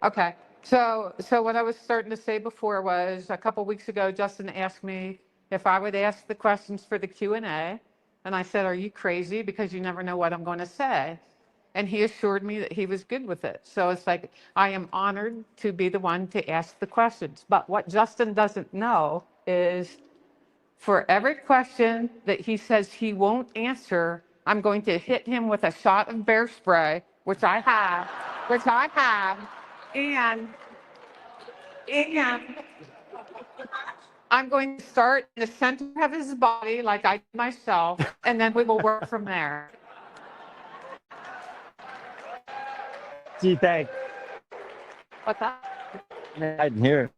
Okay. So what I was starting to say before was a couple weeks ago, Justin asked me if I would ask the questions for the Q&A. And I said, are you crazy? Because you never know what I'm going to say. And he assured me that he was good with it. So it's like, I am honored to be the one to ask the questions. But what Justin doesn't know is for every question that he says he won't answer, I'm going to hit him with a shot of bear spray, which I have, and I'm going to start in the center of his body like I did myself, and then we will work from there. Gee, thanks. What's that? I didn't hear it.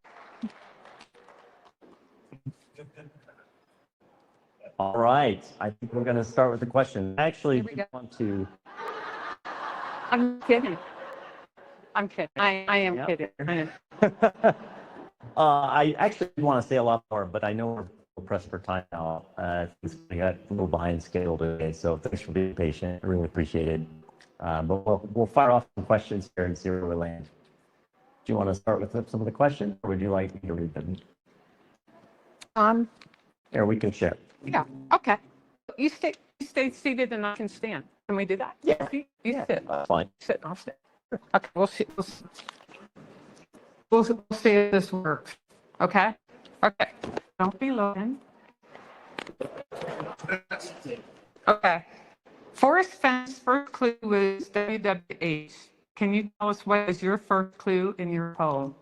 All right. I think we're going to start with the question. I actually want to. I'm kidding. I am kidding. I actually want to say a lot more, but I know we're pressed for time now. We got a little behind schedule today, so thanks for being patient. I really appreciate it. But we'll fire off some questions here and see where we land. Do you want to start with some of the questions, or would you like me to read them? Here, we can share. Yeah. Okay. You stay seated, and I can stand. Can we do that? Yeah. You sit. Fine. Sit. I'll sit. Okay. We'll see. We'll see if this works. Okay. Okay. Don't be looking. Okay. Forest Fence first clue was WWH. Can you tell us what is your first clue in your poem?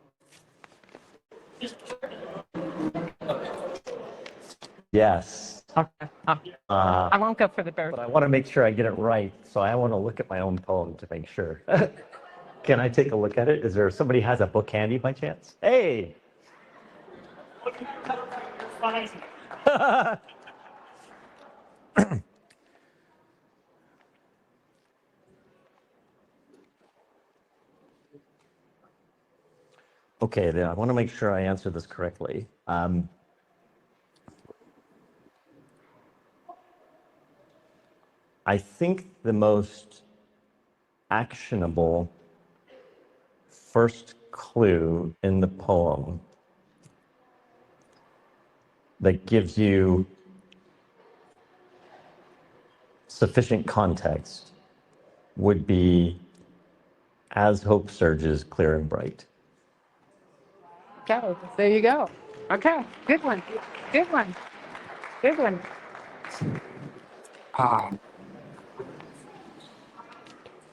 Yes. Okay. I won't go for the bear. But I want to make sure I get it right, so I want to look at my own poem to make sure. Can I take a look at it? Is there somebody has a book handy by chance? Hey. Okay, then I want to make sure I answer this correctly. I think the most actionable first clue in the poem that gives you sufficient context would be as hope surges clear and bright. Okay, there you go. Okay, good one. Good one. Good one.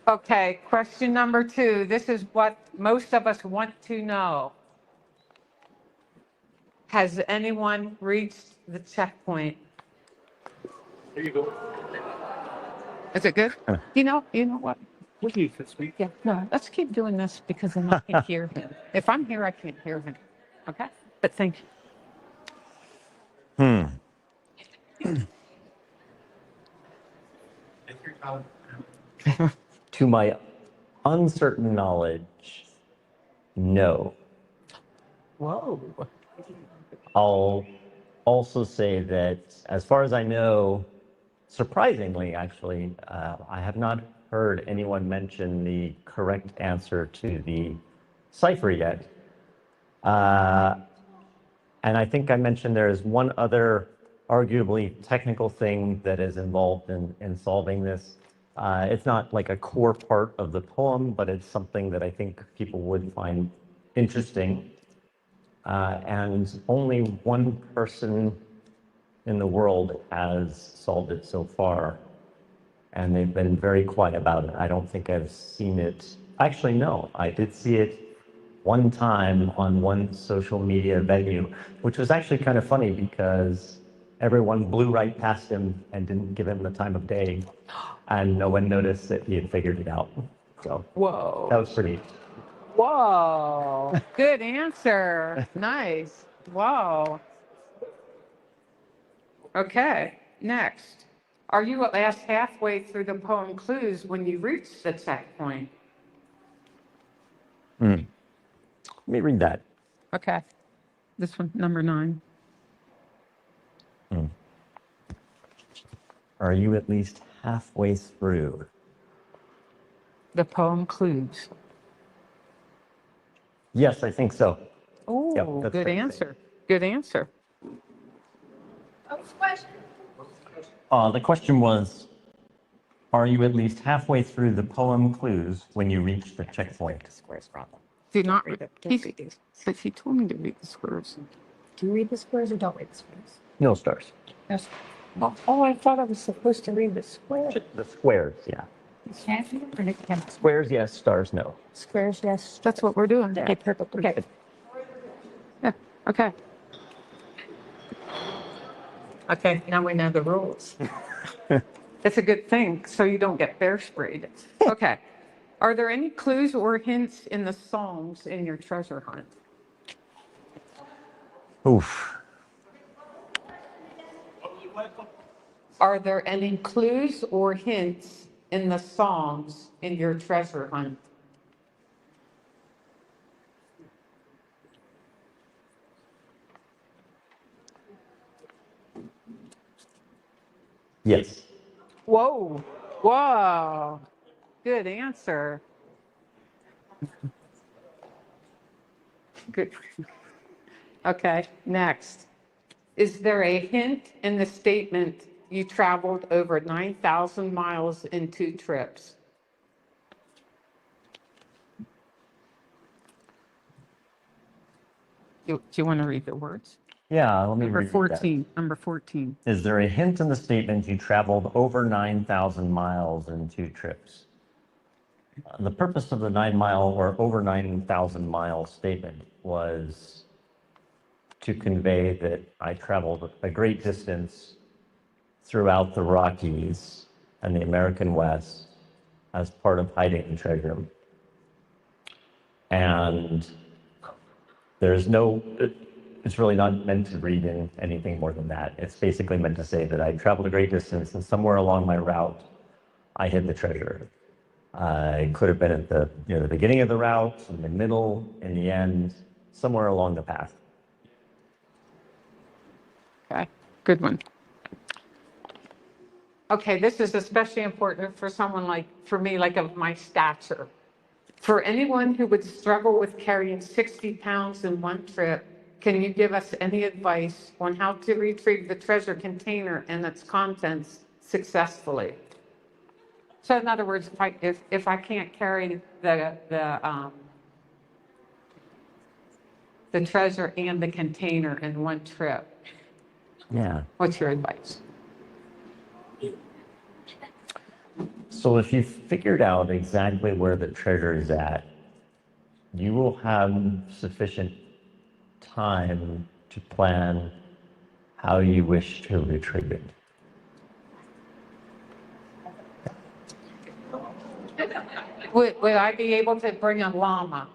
Okay, question number 2. This is what most of us want to know. Has anyone reached the checkpoint? There you go. Is it good? You know what? With you this week. Yeah, no, let's keep doing this because then I can't hear him. If I'm here, I can't hear him. Okay? But thank you. To my uncertain knowledge, no. Whoa. I'll also say that as far as I know, surprisingly, actually, I have not heard anyone mention the correct answer to the cipher yet. And I think I mentioned there is one other arguably technical thing that is involved in solving this. It's not like a core part of the poem, but it's something that I think people would find interesting. And only one person in the world has solved it so far. And they've been very quiet about it. I don't think I've seen it. Actually, no, I did see it one time on one social media venue, which was actually kind of funny because everyone blew right past him and didn't give him the time of day. And no one noticed that he had figured it out. So Whoa. that was pretty. Whoa. Good answer. Nice. Whoa. Okay, next. Are you at last halfway through the poem clues when you reach the checkpoint? Let me read that. Okay. This one, number 9. Are you at least halfway through? The poem clues. Yes, I think so. Oh, that's good fair to say. answer. Good answer. The question was, are you at least halfway through the poem clues when you reach the checkpoint? Squares problem. Do not read Don't it. read these. But he told me to read the squares. Do you read the squares or don't read the squares? No stars. Yes. Oh, I thought I was supposed to read the squares. The squares, yeah. Squares, yes. Stars, no. Squares, yes. That's what we're doing. Okay, perfect. Okay. Yeah. Okay. Okay. Now we know the rules. It's a good thing, so you don't get bear sprayed. Okay. Are there any clues or hints in the Psalms in your treasure hunt? Oof. Are there any clues or hints in the Psalms in your treasure hunt? Yes. Whoa. Whoa. Good answer. Good. Okay, next. Is there a hint in the statement you traveled over 9,000 miles in 2 trips? Do you want to read the words? Yeah, let me Number read that. 14. Number 14. Is there a hint in the statement you traveled over 9,000 miles in 2 trips? The purpose of the 9-mile or over 9,000 mile statement was to convey that I traveled a great distance throughout the Rockies and the American West as part of hiding treasure. And there's no, it's really not meant to read in anything more than that. It's basically meant to say that I traveled a great distance and somewhere along my route, I hid the treasure. It could have been at the the beginning of the route, in the middle, in the end, somewhere along the path. Okay, good one. Okay, this is especially important for someone like, for me, like of my stature. For anyone who would struggle with carrying 60 pounds in one trip, can you give us any advice on how to retrieve the treasure container and its contents successfully? So in other words, if I can't carry the treasure and the container in one trip, Yeah. what's your advice? So if you've figured out exactly where the treasure is at, you will have sufficient time to plan how you wish to retrieve it. Would I be able to bring a llama?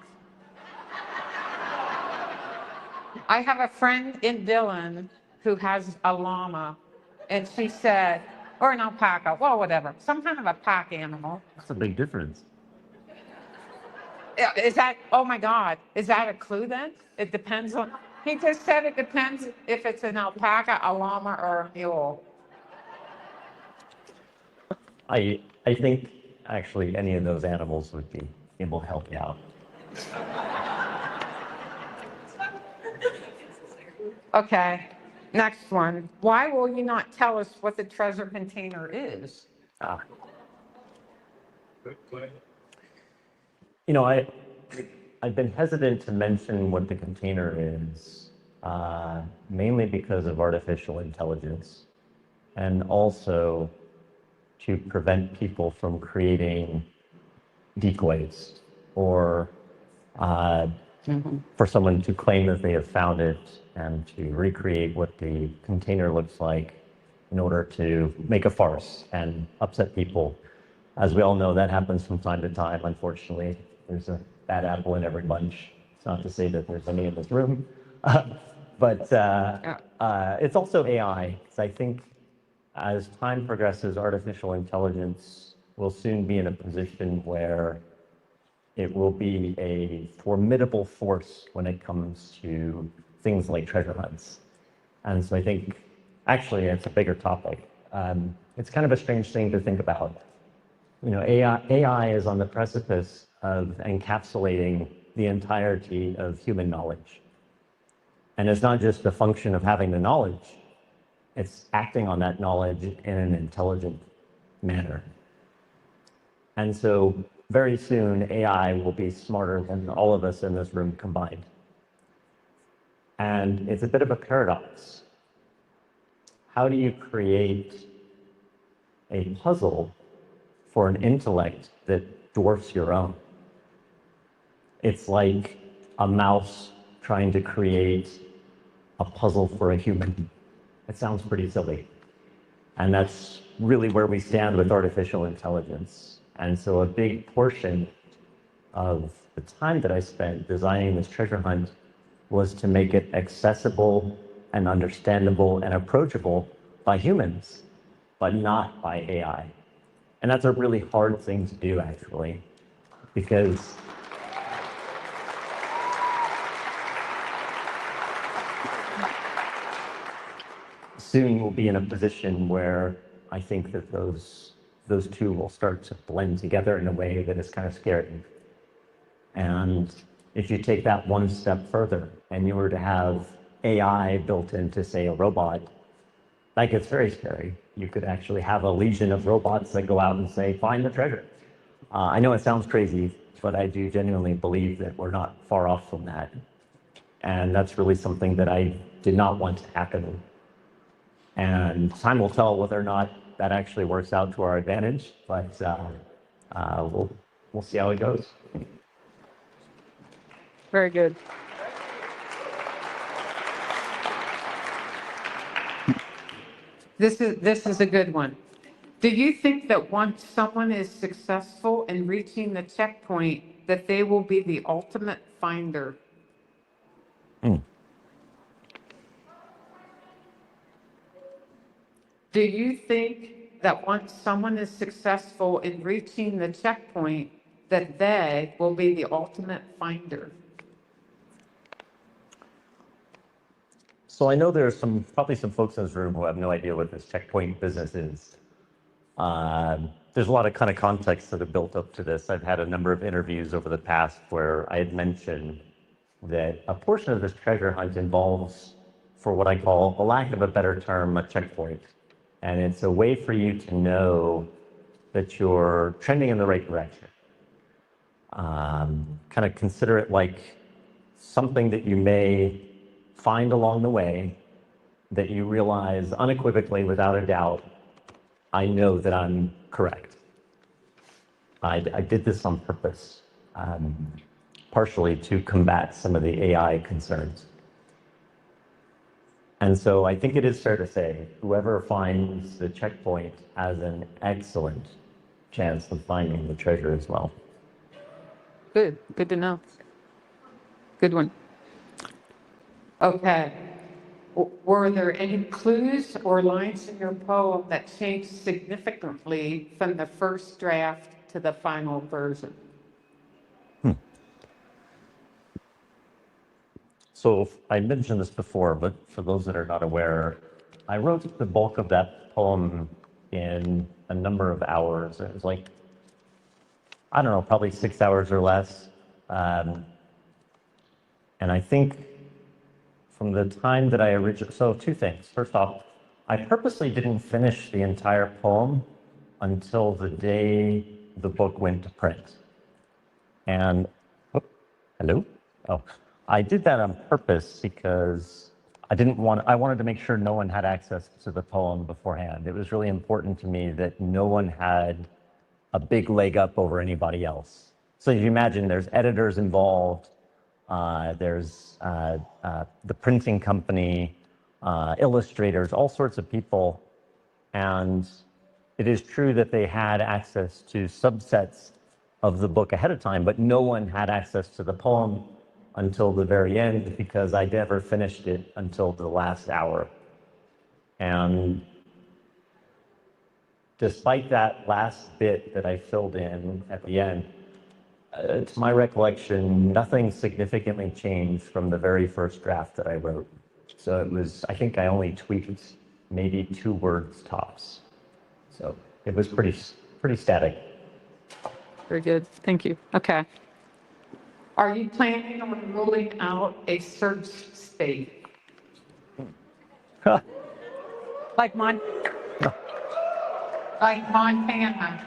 I have a friend in Dillon who has a llama, and she said, or an alpaca, well, whatever, some kind of a pack animal. That's a big difference. Is that, oh my God, is that a clue then? It depends on, he just said it depends if it's an alpaca, a llama, or a mule. I think actually any of those animals would be able to help you out. Okay, next one. Why will you not tell us what the treasure container is? Ah. Go ahead. I've been hesitant to mention what the container is, mainly because of artificial intelligence, and also to prevent people from creating decoys or for someone to claim that they have found it and to recreate what the container looks like in order to make a farce and upset people. As we all know, that happens from time to time, unfortunately. There's a bad apple in every bunch. It's not to say that there's any in this room. But it's also AI. So I think as time progresses, artificial intelligence will soon be in a position where it will be a formidable force when it comes to things like treasure hunts. And so I think, actually, it's a bigger topic. It's kind of a strange thing to think about. AI is on the precipice of encapsulating the entirety of human knowledge. And it's not just a function of having the knowledge, it's acting on that knowledge in an intelligent manner. And so very soon, AI will be smarter than all of us in this room combined. And it's a bit of a paradox. How do you create a puzzle for an intellect that dwarfs your own? It's like a mouse trying to create a puzzle for a human. It sounds pretty silly. And that's really where we stand with artificial intelligence. And so a big portion of the time that I spent designing this treasure hunt was to make it accessible and understandable and approachable by humans, but not by AI. And that's a really hard thing to do, actually, because soon we'll be in a position where I think that those two will start to blend together in a way that is kind of scary. And if you take that one step further and you were to have AI built into, say, a robot, that gets very scary. You could actually have a legion of robots that go out and say, find the treasure. I know it sounds crazy, but I do genuinely believe that we're not far off from that. And that's really something that I did not want to happen. And time will tell whether or not that actually works out to our advantage, but we'll see how it goes. Very good. This is a good one. Do you think that once someone is successful in reaching the checkpoint, that they will be the ultimate finder? Do you think that once someone is successful in reaching the checkpoint, that they will be the ultimate finder? So I know there's probably some folks in this room who have no idea what this checkpoint business is. There's a lot of kind of context that have built up to this. I've had a number of interviews over the past where I had mentioned that a portion of this treasure hunt involves, for what I call, a lack of a better term, a checkpoint. And it's a way for you to know that you're trending in the right direction. Kind of consider it like something that you may find along the way that you realize unequivocally, without a doubt, I know that I'm correct. I did this on purpose, partially to combat some of the AI concerns. And so I think it is fair to say, whoever finds the checkpoint has an excellent chance of finding the treasure as well. Good. Good to know. Good one. Okay. Were there any clues or lines in your poem that changed significantly from the first draft to the final version? So I mentioned this before, but for those that are not aware, I wrote the bulk of that poem in a number of hours. It was like, I don't know, probably 6 hours or less. And I think from the time that I originally, so two things. First off, I purposely didn't finish the entire poem until the day the book went to print. And, hello? Oh, I did that on purpose because I wanted to make sure no one had access to the poem beforehand. It was really important to me that no one had a big leg up over anybody else. So if you imagine, there's editors involved, there's the printing company, illustrators, all sorts of people. And it is true that they had access to subsets of the book ahead of time, but no one had access to the poem until the very end, because I never finished it until the last hour. And despite that last bit that I filled in at the end, to my recollection, nothing significantly changed from the very first draft that I wrote. So it was, I think I only tweaked maybe 2 words tops. So it was pretty static. Very good. Thank you. Okay. Are you planning on rolling out a search state? Like like Montana?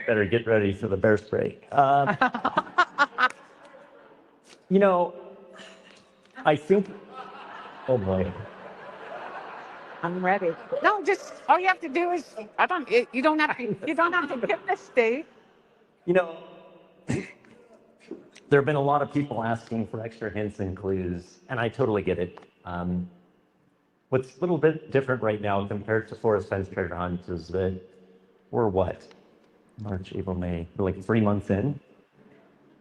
Better get ready for the bear spray. You know, I think, oh boy. I'm ready. No, just all you have to do is you don't have to give the state. You know, there have been a lot of people asking for extra hints and clues, and I totally get it. What's a little bit different right now compared to Forest Fence Treasure Hunt is that we're what? March, April, May, we're like 3 months in.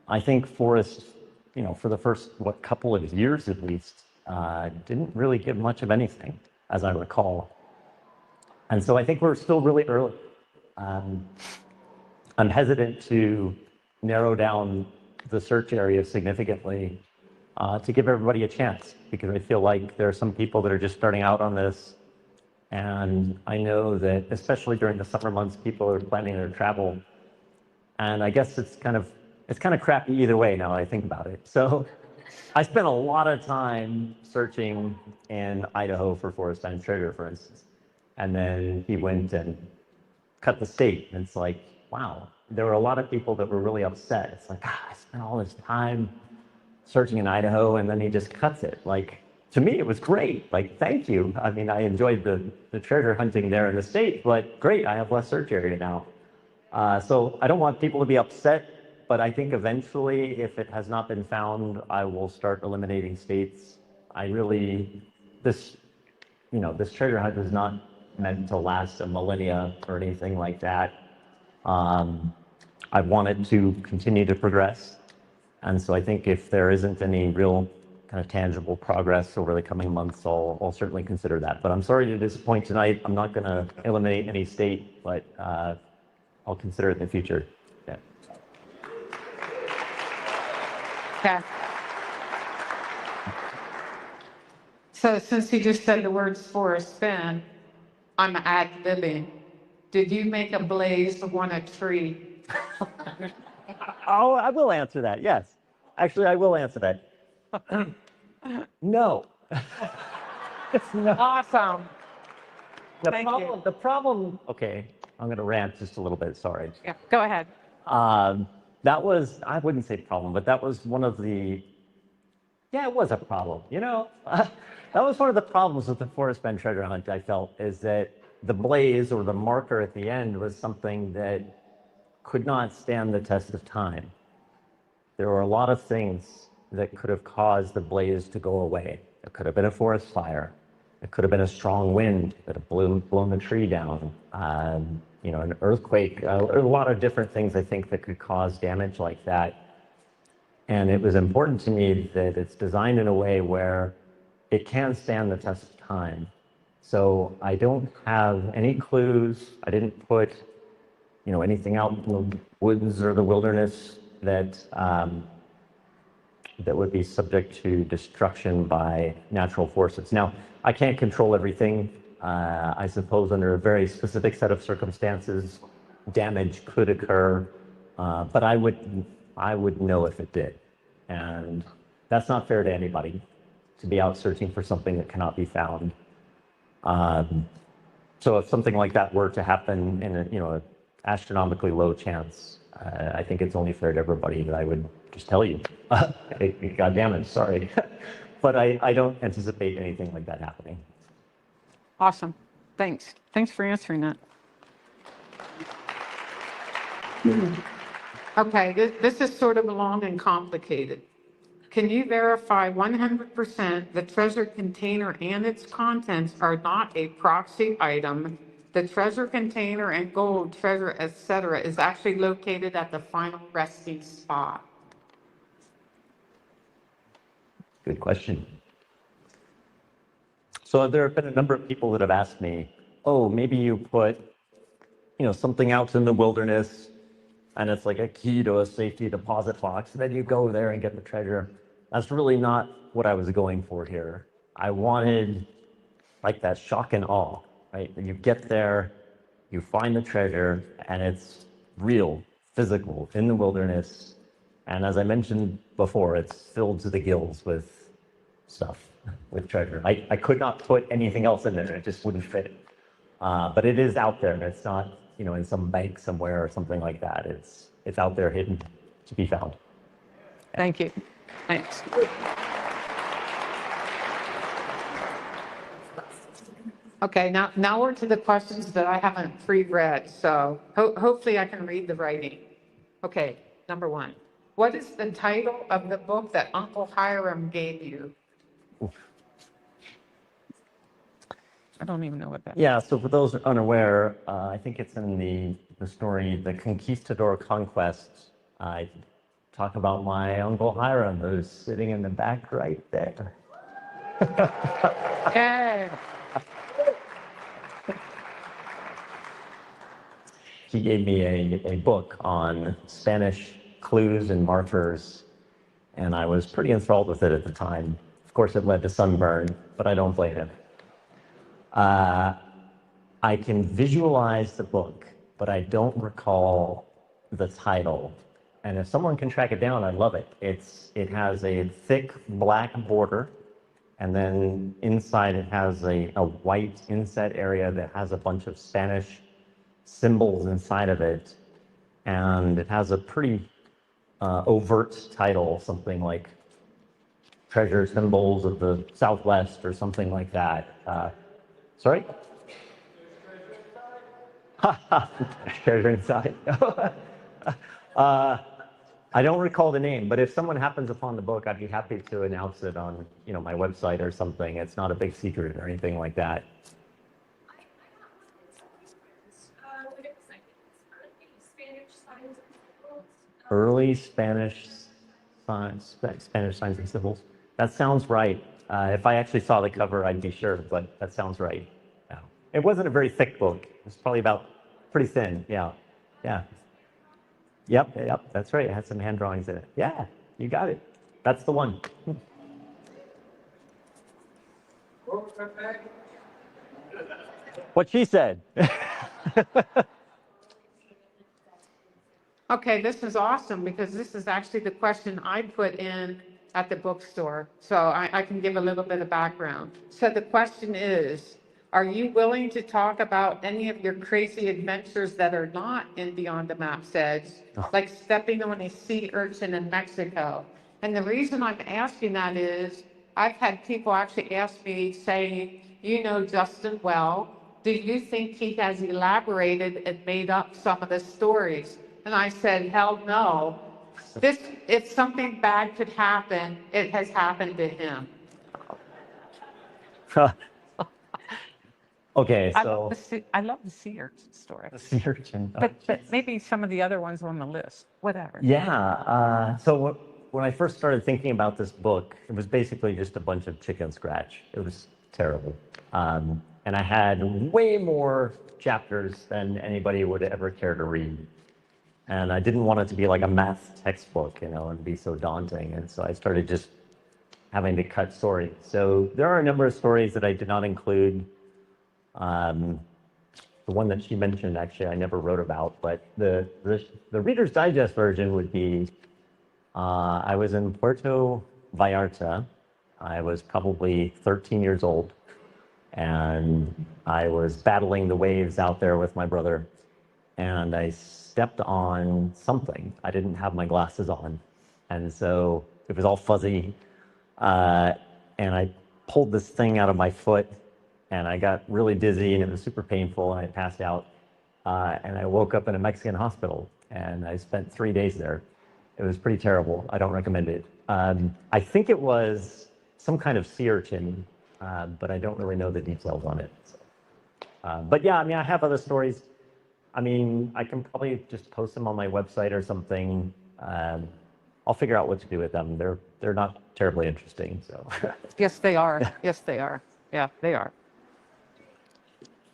I think Forest, you know, for the first, couple of years at least, didn't really give much of anything, as I recall. And so I think we're still really early. I'm hesitant to narrow down the search area significantly to give everybody a chance, because I feel like there are some people that are just starting out on this. And I know that especially during the summer months, people are planning their travel. And I guess it's kind of crappy either way now that I think about it. So I spent a lot of time searching in Idaho for Forest Fence Treasure, for instance. And then he went and cut the state. And it's like, wow, there were a lot of people that were really upset. It's like, I spent all this time searching in Idaho, and then he just cuts it. Like, to me, it was great. Like, thank you. I mean, I enjoyed the treasure hunting there in the state, but great, I have less search area now. So I don't want people to be upset, but I think eventually, if it has not been found, I will start eliminating states. This treasure hunt is not meant to last a millennia or anything like that. I want it to continue to progress. And so I think if there isn't any real kind of tangible progress over the coming months, I'll certainly consider that. But I'm sorry to disappoint tonight. I'm not going to eliminate any state, but I'll consider it in the future. Yeah. Okay. So since you just said the words for a spin, I'm ad-libbing. Did you make a blaze on a tree? Oh, I will answer that. Yes. Actually, I will answer that. No. It's no. Awesome. Thank you. The problem, okay, I'm going to rant just a little bit, sorry. Yeah, go ahead. That was, I wouldn't say problem, but that was one of the, yeah, it was a problem, you know? That was one of the problems with the Forest Bend treasure hunt, I felt, is that the blaze or the marker at the end was something that could not stand the test of time. There were a lot of things that could have caused the blaze to go away. It could have been a forest fire. It could have been a strong wind that had blown the tree down. An earthquake. A lot of different things I think that could cause damage like that. And it was important to me that it's designed in a way where it can stand the test of time. So I don't have any clues. I didn't put, anything out in the woods or the wilderness that would be subject to destruction by natural forces. Now, I can't control everything. I suppose under a very specific set of circumstances, damage could occur, but I would know if it did. And that's not fair to anybody, to be out searching for something that cannot be found. So if something like that were to happen in a astronomically low chance, I think it's only fair to everybody that I would just tell you. God damn it, sorry. But I don't anticipate anything like that happening. Awesome. Thanks. Thanks for answering that. Okay, this is sort of long and complicated. Can you verify 100% the treasure container and its contents are not a proxy item? The treasure container and gold, treasure, etc., is actually located at the final resting spot. Good question. So there have been a number of people that have asked me, oh, maybe you put, something out in the wilderness and it's like a key to a safety deposit box, and then you go there and get the treasure. That's really not what I was going for here. I wanted like that shock and awe, right? You get there, you find the treasure, and it's real, physical in the wilderness. And as I mentioned before, it's filled to the gills with stuff, with treasure. I could not put anything else in there. It just wouldn't fit. But it is out there. It's not, in some bank somewhere or something like that. It's out there hidden to be found. Thank you. Thanks. Okay, now we're to the questions that I haven't pre-read, so hopefully I can read the writing. Okay, number one. What is the title of the book that Uncle Hyram gave you? I don't even know what that is. Yeah, so for those unaware, I think it's in the story, The Conquistador Conquest. I talk about my Uncle Hyram, who's sitting in the back right there. Yeah. He gave me a book on Spanish clues and markers, and I was pretty enthralled with it at the time. Of course, it led to sunburn, but I don't blame him. I can visualize the book, but I don't recall the title. And if someone can track it down, I'd love it. It has a thick black border, and then inside it has a white inset area that has a bunch of Spanish symbols inside of it. And it has a pretty overt title, something like Treasure Symbols of the Southwest or something like that. Sorry? Treasure inside. I don't recall the name, but if someone happens upon the book, I'd be happy to announce it on, my website or something. It's not a big secret or anything like that. Early Spanish signs and symbols. That sounds right. If I actually saw the cover, I'd be sure, but that sounds right. Yeah. It wasn't a very thick book. It was probably pretty thin. Yeah. Yeah. Yep, that's right. It had some hand drawings in it. Yeah, you got it. That's the one. What she said. Okay, this is awesome because this is actually the question I put in at the bookstore. So I can give a little bit of background. So the question is, are you willing to talk about any of your crazy adventures that are not in Beyond the Map's Edge, like stepping on a sea urchin in Mexico? And the reason I'm asking that is I've had people actually ask me saying, you know Justin well, do you think he has elaborated and made up some of the stories? And I said, hell no. If something bad could happen, it has happened to him. Okay, I so love the sea urchin story. the sea urchin. But maybe some of the other ones on the list, whatever. Yeah. So when I first started thinking about this book, it was basically just a bunch of chicken scratch. It was terrible. And I had way more chapters than anybody would ever care to read. And I didn't want it to be like a math textbook, and be so daunting. And so I started just having to cut stories. So there are a number of stories that I did not include. The one that she mentioned, actually, I never wrote about, but the Reader's Digest version would be, I was in Puerto Vallarta. I was probably 13 years old, and I was battling the waves out there with my brother, and I stepped on something. I didn't have my glasses on, and so it was all fuzzy, and I pulled this thing out of my foot, and I got really dizzy, and it was super painful, and I passed out, and I woke up in a Mexican hospital, and I spent 3 days there. It was pretty terrible. I don't recommend it. I think it was some kind of sea urchin, but I don't really know the details on it. So. But yeah, I have other stories. I can probably just post them on my website or something. I'll figure out what to do with them. They're not terribly interesting. So. Yes, they are. Yes, they are. Yeah, they are.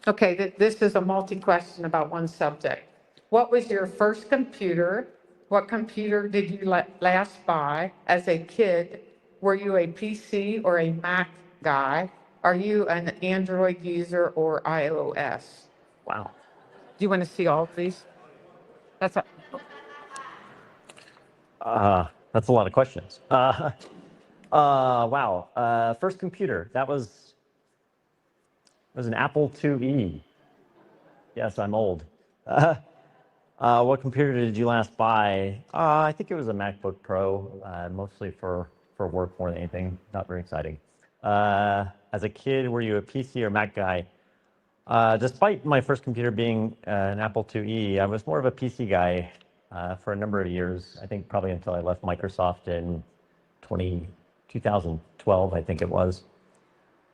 Okay, this is a multi-question about one subject. What was your first computer? What computer did you last buy as a kid? Were you a PC or a Mac guy? Are you an Android user or iOS? Wow. Do you want to see all of these? That's a lot of questions. Wow. First computer. That was an Apple IIe. Yes, I'm old. What computer did you last buy? I think it was a MacBook Pro, mostly for work more than anything. Not very exciting. As a kid, were you a PC or Mac guy? Despite my first computer being an Apple IIe, I was more of a PC guy for a number of years. I think probably until I left Microsoft in 2012, I think it was.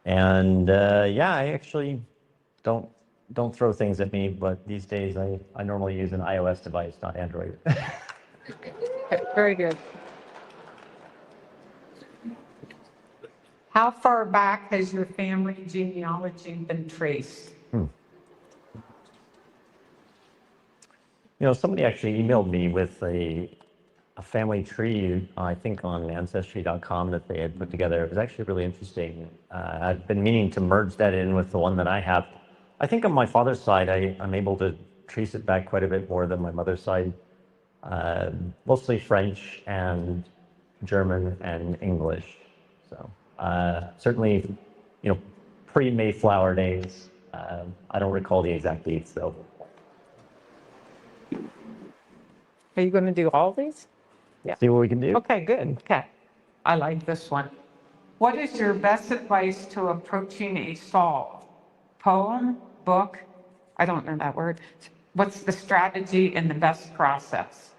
And yeah, I actually don't throw things at me, but these days I normally use an iOS device, not Android. Okay, very good. How far back has your family genealogy been traced? You know, somebody actually emailed me with a family tree, I think on Ancestry.com, that they had put together. It was actually really interesting. I've been meaning to merge that in with the one that I have. I think on my father's side, I'm able to trace it back quite a bit more than my mother's side. Mostly French and German and English. So certainly, you know, pre-Mayflower days. I don't recall the exact dates though. Are you going to do all these? Yeah. See what we can do. Okay, good. Okay. I like this one. What is your best advice to approaching a solve? Poem, book? I don't know that word. What's the strategy and the best process?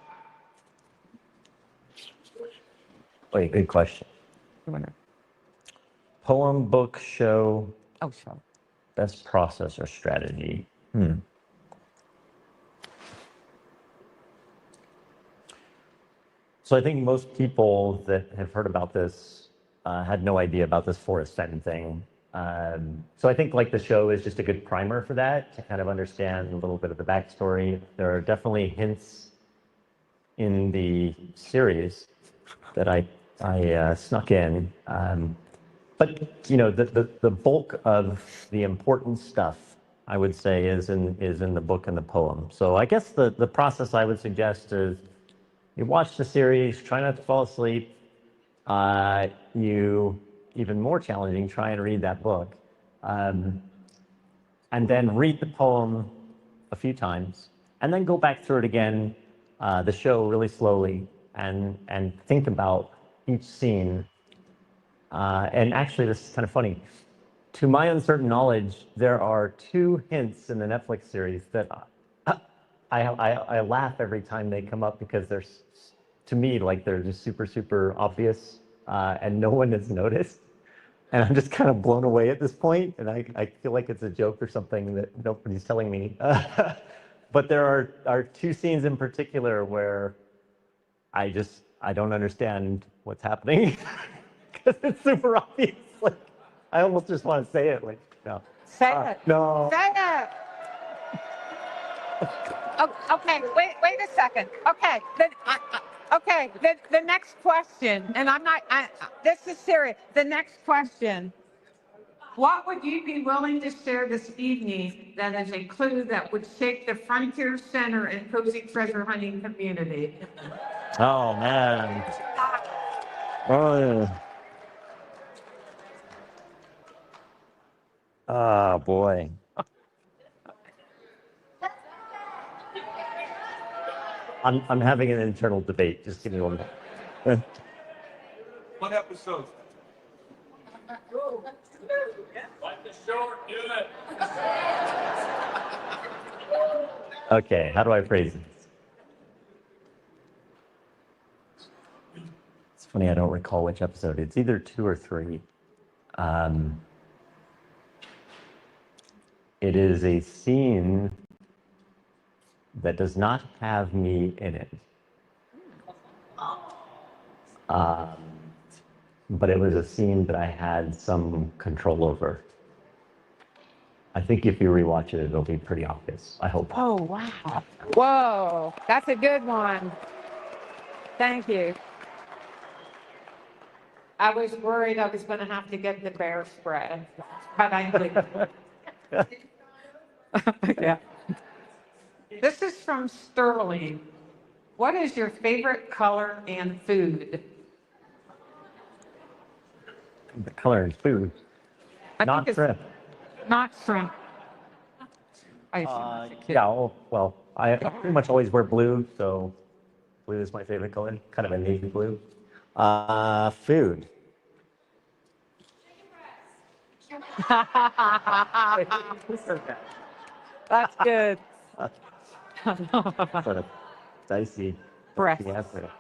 Wait, good question. You wanna- Poem, book, show, Oh, so. best process or strategy. So I think most people that have heard about this had no idea about this Forest Fen thing. So I think like the show is just a good primer for that, to kind of understand a little bit of the backstory. There are definitely hints in the series that I snuck in. But you know, the bulk of the important stuff, I would say, is in the book and the poem. So I guess the process I would suggest is you watch the series, try not to fall asleep. You, even more challenging, try and read that book. And then read the poem a few times, and then go back through it again, the show really slowly, and think about each scene. And actually, this is kind of funny. To my uncertain knowledge, there are 2 hints in the Netflix series that I laugh every time they come up, because they're, to me, like they're just super, super obvious, and no one has noticed. And I'm just kind of blown away at this point, and I feel like it's a joke or something that nobody's telling me. But there are 2 scenes in particular where I don't understand what's happening, because it's super obvious. Like, I almost just want to say it. Like, no. Say it. No. Say it. Oh, okay, wait a second. Okay, the next question, and this is serious. The next question. What would you be willing to share this evening that is a clue that would shake the Frontier Center and Posey treasure hunting community? Oh, man. Oh, yeah. Oh, boy. I'm having an internal debate. Just give me one minute. What episode? Like the short, do it. Okay, how do I phrase this? It's funny, I don't recall which episode. It's either 2 or 3. It is a scene that does not have me in it. But it was a scene that I had some control over. I think if you rewatch it, it'll be pretty obvious. I hope. Oh, wow. Whoa, that's a good one. Thank you. I was worried I was going to have to get the bear spray, but I didn't. Yeah. This is from Sterling. What is your favorite color and food? The color and food. I Not think it's shrimp. not shrimp. I assume that's a kid. Yeah, well, I pretty much always wear blue, so blue is my favorite color, kind of a navy blue. Food. That's good. Sort of dicey Breast. answer.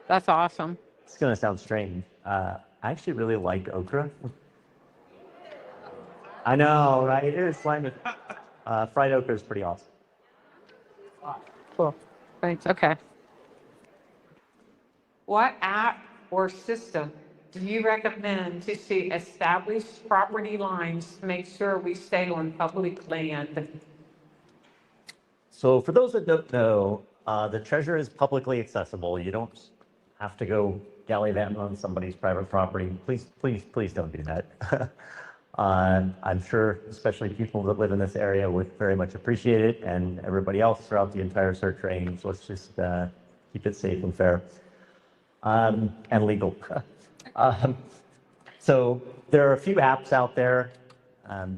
That's awesome. It's gonna sound strange. I actually really like okra. I know, right? It is slimy. Fried okra is pretty awesome. Cool. Thanks. Okay. What app or system do you recommend to see established property lines to make sure we stay on public land? So for those that don't know, the treasure is publicly accessible. You don't have to go gallivanting on somebody's private property. Please, please, please don't do that. I'm sure, especially people that live in this area would very much appreciate it, and everybody else throughout the entire search range. Let's just keep it safe and fair, and legal. So there are a few apps out there. I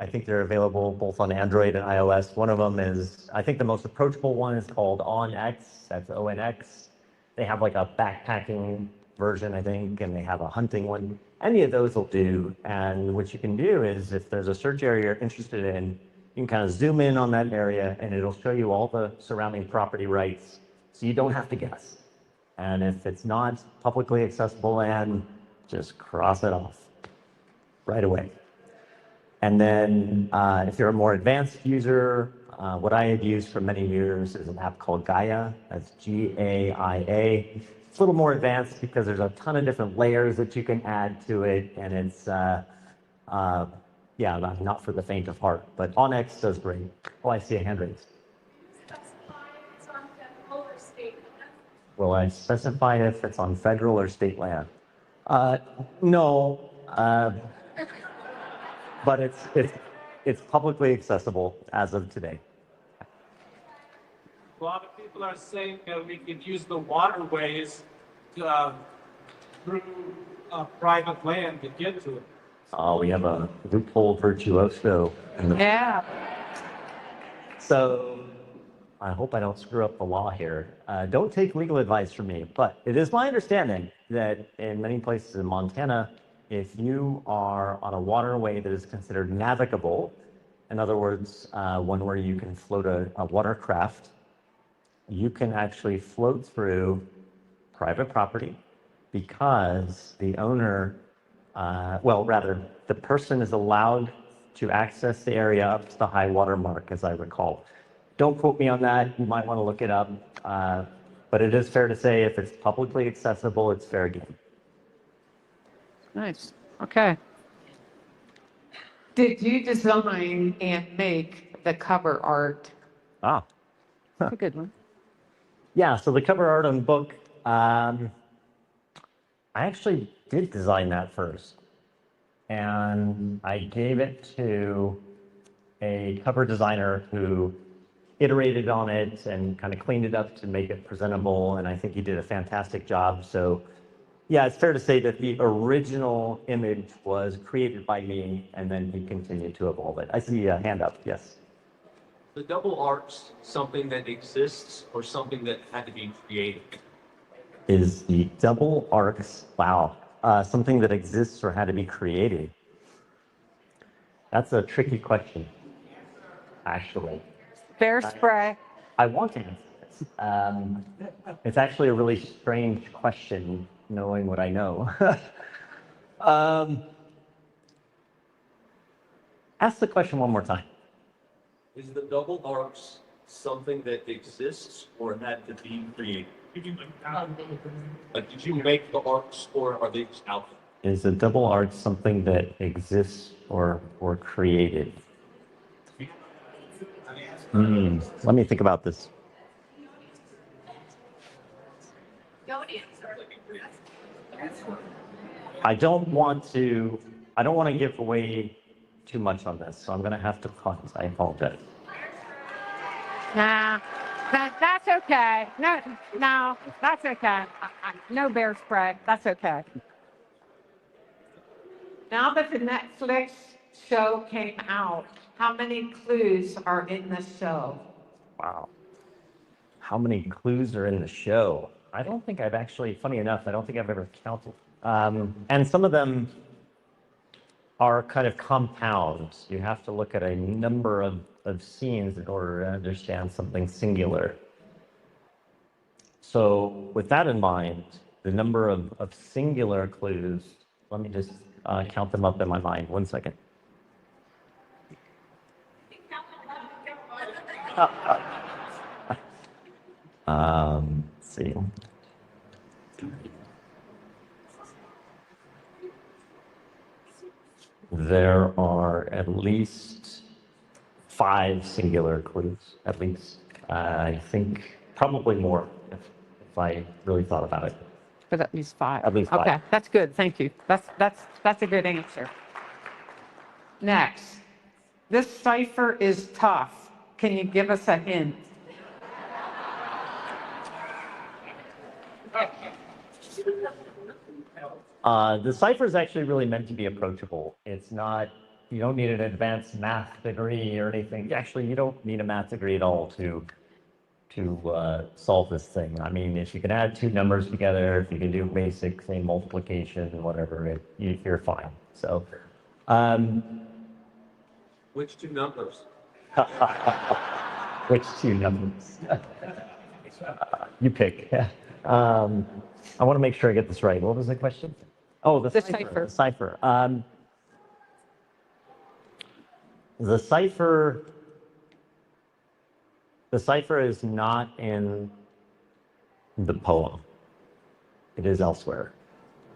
think they're available both on Android and iOS. One of them is, I think the most approachable one is called OnX. That's ONX. They have like a backpacking version, I think, and they have a hunting one. Any of those will do. And what you can do is, if there's a search area you're interested in, you can kind of zoom in on that area and it'll show you all the surrounding property rights, so you don't have to guess. And if it's not publicly accessible land, just cross it off right away. And then if you're a more advanced user, what I have used for many years is an app called Gaia. That's Gaia. It's a little more advanced because there's a ton of different layers that you can add to it. And it's, not for the faint of heart. But OnX does great. Oh, I see a hand raised. Will I specify if it's on federal or state land? No. But it's publicly accessible as of today. A lot of people are saying that we could use the waterways through private land to get to it. We have a loophole virtuoso. Yeah. So I hope I don't screw up the law here. Don't take legal advice from me, but it is my understanding that in many places in Montana, if you are on a waterway that is considered navigable, in other words, one where you can float a watercraft, you can actually float through private property because the owner, the person is allowed to access the area up to the high water mark, as I recall. Don't quote me on that. You might want to look it up. But it is fair to say if it's publicly accessible, it's fair game. Nice. Okay. Did you design and make the cover art? Ah, That's a good one. yeah. So the cover art on the book, I actually did design that first. And I gave it to a cover designer who iterated on it and kind of cleaned it up to make it presentable. And I think he did a fantastic job. So yeah, it's fair to say that the original image was created by me, and then he continued to evolve it. I see a hand up, yes. The double arcs something that exists or something that had to be created? Is the double arcs, wow, something that exists or had to be created? That's a tricky question, actually. Bear spray. I want to answer this. It's actually a really strange question, knowing what I know. Ask the question one more time. Is the double arcs something that exists or had to be created? Like, did you make the arcs or are they just out there? Is a double arch something that exists or created? Let me think about this. I don't want to give away too much on this, so I'm going to have to pause. I apologize. Nah, that's okay. No, no, that's okay. No bear spray. That's okay. Now that the Netflix show came out, how many clues are in the show? Wow. How many clues are in the show? I don't think I've actually, funny enough, I don't think I've ever counted. And some of them are kind of compound. You have to look at a number of scenes in order to understand something singular. So with that in mind, the number of singular clues, let me just count them up in my mind. 1 second. Let's see. There are at least 5 singular clues, at least. I think probably more if I really thought about it. But at least 5. At least 5. Okay, that's good. Thank you. That's a good answer. Next, this cipher is tough. Can you give us a hint? The cipher is actually really meant to be approachable. It's not, you don't need an advanced math degree or anything. Actually, you don't need a math degree at all to solve this thing. I mean, if you can add 2 numbers together, if you can do basic, say, multiplication and whatever, you're fine. So, Which 2 numbers? which 2 numbers? You pick. I want to make sure I get this right. What was the question? Oh, the cipher. The cipher. The cipher is not in the poem. It is elsewhere.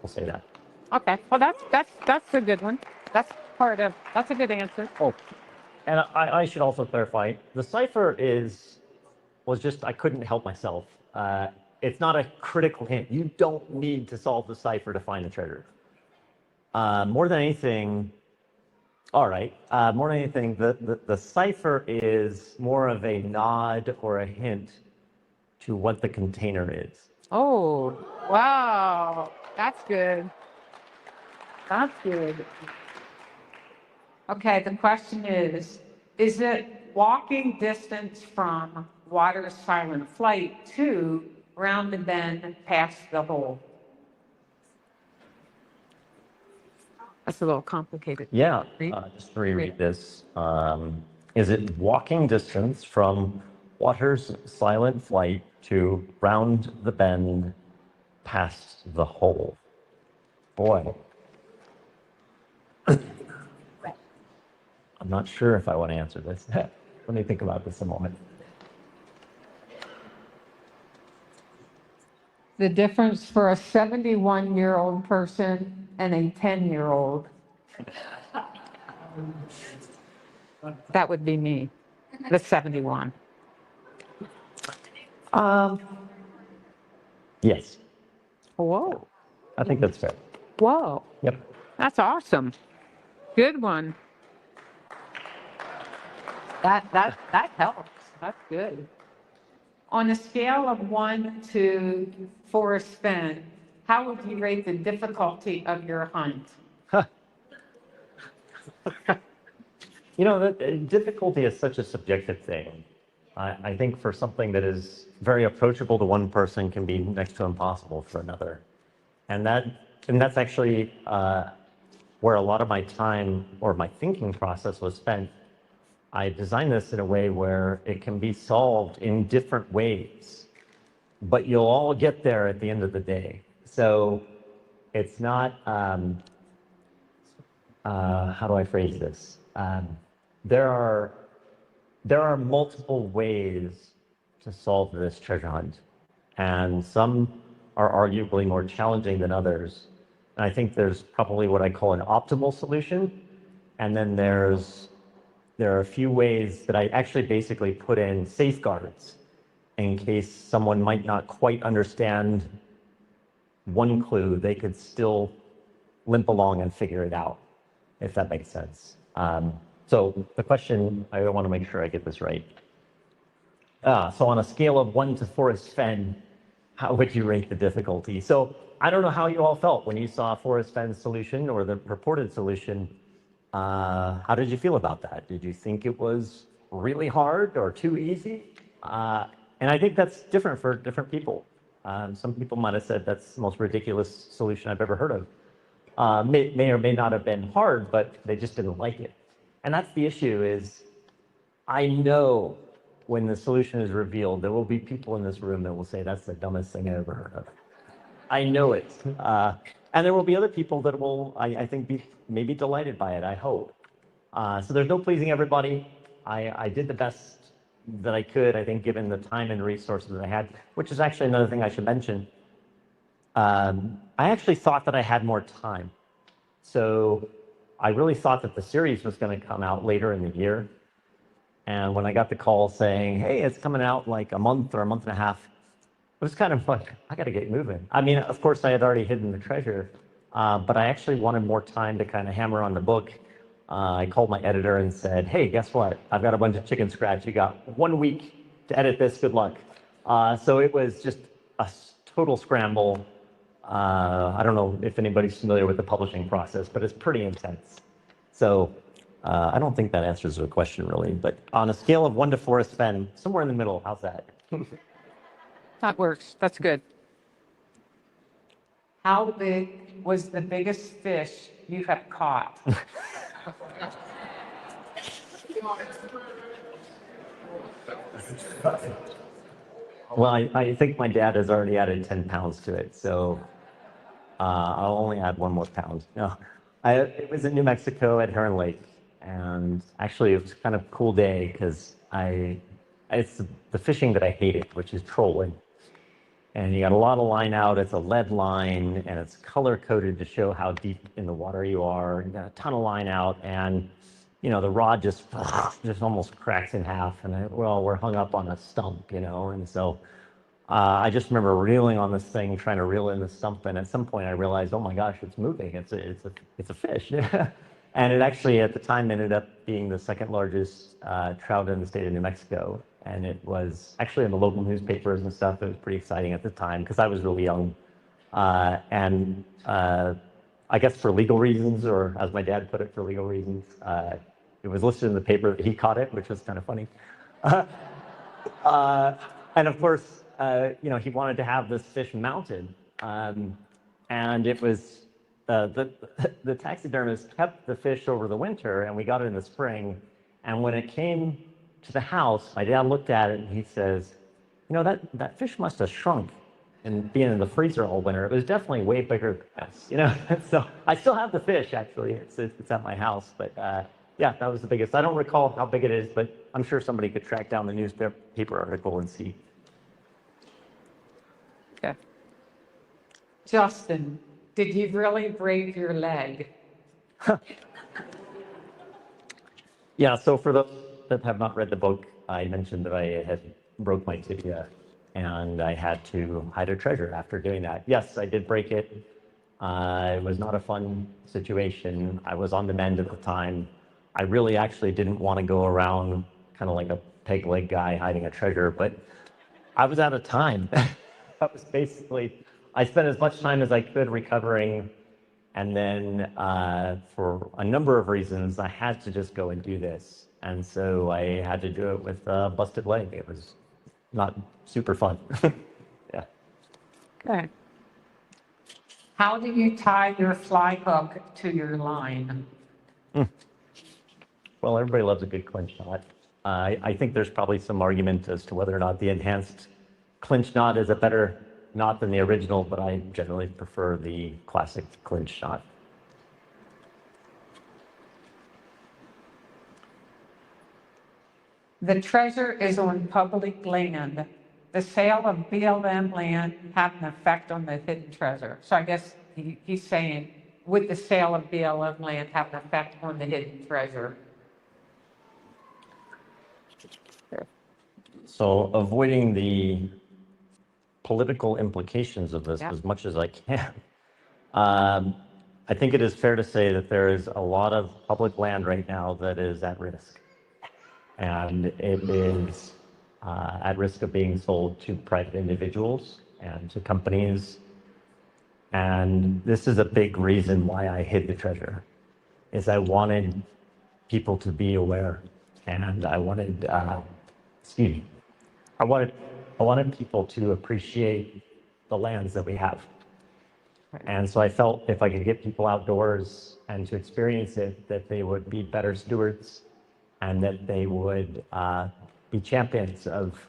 We'll say that. Okay. Well, that's a good one. That's a good answer. Oh, and I should also clarify, the cipher was just, I couldn't help myself. It's not a critical hint. You don't need to solve the cipher to find the treasure. More than anything, the cipher is more of a nod or a hint to what the container is. Oh, wow. That's good. That's good. Okay, the question is it walking distance from water's silent flight to round the bend past the hole? That's a little complicated. Yeah, Read? just to reread this. Is it walking distance from water's silent flight to round the bend past the hole? Boy. I'm not sure if I want to answer this. Let me think about this a moment. The difference for a 71-year-old person and a 10-year-old. That would be me, the 71. Yes, Whoa. I think that's fair. Whoa. Yep. That's awesome. Good one. That helps. That's good. On a scale of 1 to Forrest Fenn, how would you rate the difficulty of your hunt? Difficulty is such a subjective thing. I think for something that is very approachable to one person can be next to impossible for another. And that's actually where a lot of my time or my thinking process was spent. I designed this in a way where it can be solved in different ways, but you'll all get there at the end of the day. So it's not, how do I phrase this? There are multiple ways to solve this treasure hunt, and some are arguably more challenging than others. And I think there's probably what I call an optimal solution, and then there are a few ways that I actually basically put in safeguards in case someone might not quite understand one clue, they could still limp along and figure it out, if that makes sense. So the question, I want to make sure I get this right. So on a scale of 1 to Forrest Fenn, how would you rate the difficulty? So I don't know how you all felt when you saw Forrest Fenn's solution or the purported solution. How did you feel about that? Did you think it was really hard or too easy? And I think that's different for different people. Some people might have said that's the most ridiculous solution I've ever heard of. May or may not have been hard, but they just didn't like it. And that's the issue is I know when the solution is revealed, there will be people in this room that will say that's the dumbest thing I ever heard of. I know it. And there will be other people that will, I think, be maybe delighted by it, I hope. So there's no pleasing everybody. I did the best that I could, I think, given the time and resources that I had, which is actually another thing I should mention. I actually thought that I had more time. So I really thought that the series was going to come out later in the year. And when I got the call saying, hey, it's coming out like a month or a month and a half, it was kind of like, I got to get moving. I mean, of course, I had already hidden the treasure, but I actually wanted more time to kind of hammer on the book. I called my editor and said, hey, guess what? I've got a bunch of chicken scratch. You got 1 week to edit this. Good luck. So it was just a total scramble. I don't know if anybody's familiar with the publishing process, but it's pretty intense. So I don't think that answers the question really, but on a scale of 1 to Forrest Fenn, somewhere in the middle, how's that? That works. That's good. How big was the biggest fish you have caught? Well, I think my dad has already added 10 pounds to it, so I'll only add 1 more pound. No, it was in New Mexico at Heron Lake, and actually it was kind of a cool day because it's the fishing that I hated, which is trolling. And you got a lot of line out, it's a lead line, and it's color coded to show how deep in the water you are. You got a ton of line out, and you know, the rod just almost cracks in half, and we're hung up on a stump, you know, and so I just remember reeling on this thing, trying to reel in the stump, and at some point I realized, oh my gosh, it's moving, it's a fish. And it actually at the time ended up being the second largest trout in the state of New Mexico, and it was actually in the local newspapers and stuff. It was pretty exciting at the time because I was really young, and I guess for legal reasons, or as my dad put it, for legal reasons, it was listed in the paper that he caught it, which was kind of funny. And of course, you know, he wanted to have this fish mounted, and it was the taxidermist kept the fish over the winter, and we got it in the spring. And when it came to the house, my dad looked at it and he says, you know, that fish must have shrunk and being in the freezer all winter. It was definitely way bigger than this, you know. So I still have the fish actually. It's at my house, but yeah, that was the biggest. I don't recall how big it is, but I'm sure somebody could track down the newspaper article and see. Okay. Justin, did you really break your leg? Yeah, so for those that have not read the book, I mentioned that I had broke my tibia and I had to hide a treasure after doing that. Yes, I did break it. It was not a fun situation. I was on the mend at the time. I really actually didn't want to go around kind of like a peg leg guy hiding a treasure, but I was out of time. That was basically, I spent as much time as I could recovering. And then for a number of reasons, I had to just go and do this. And so I had to do it with a busted leg. It was not super fun. Yeah. Okay. How do you tie your fly hook to your line? Well, everybody loves a good clinch knot. I think there's probably some argument as to whether or not the enhanced clinch knot is a better knot than the original, but I generally prefer the classic clinch knot. The treasure is on public land. The sale of BLM land have an effect on the hidden treasure. So I guess he's saying, would the sale of BLM land have an effect on the hidden treasure? So avoiding the political implications of this as much as I can. I think it is fair to say that there is a lot of public land right now that is at risk. And it is at risk of being sold to private individuals and to companies. And this is a big reason why I hid the treasure, is I wanted people to be aware, and I wanted, excuse me, I wanted people to appreciate the lands that we have. And so I felt if I could get people outdoors and to experience it, that they would be better stewards and that they would be champions of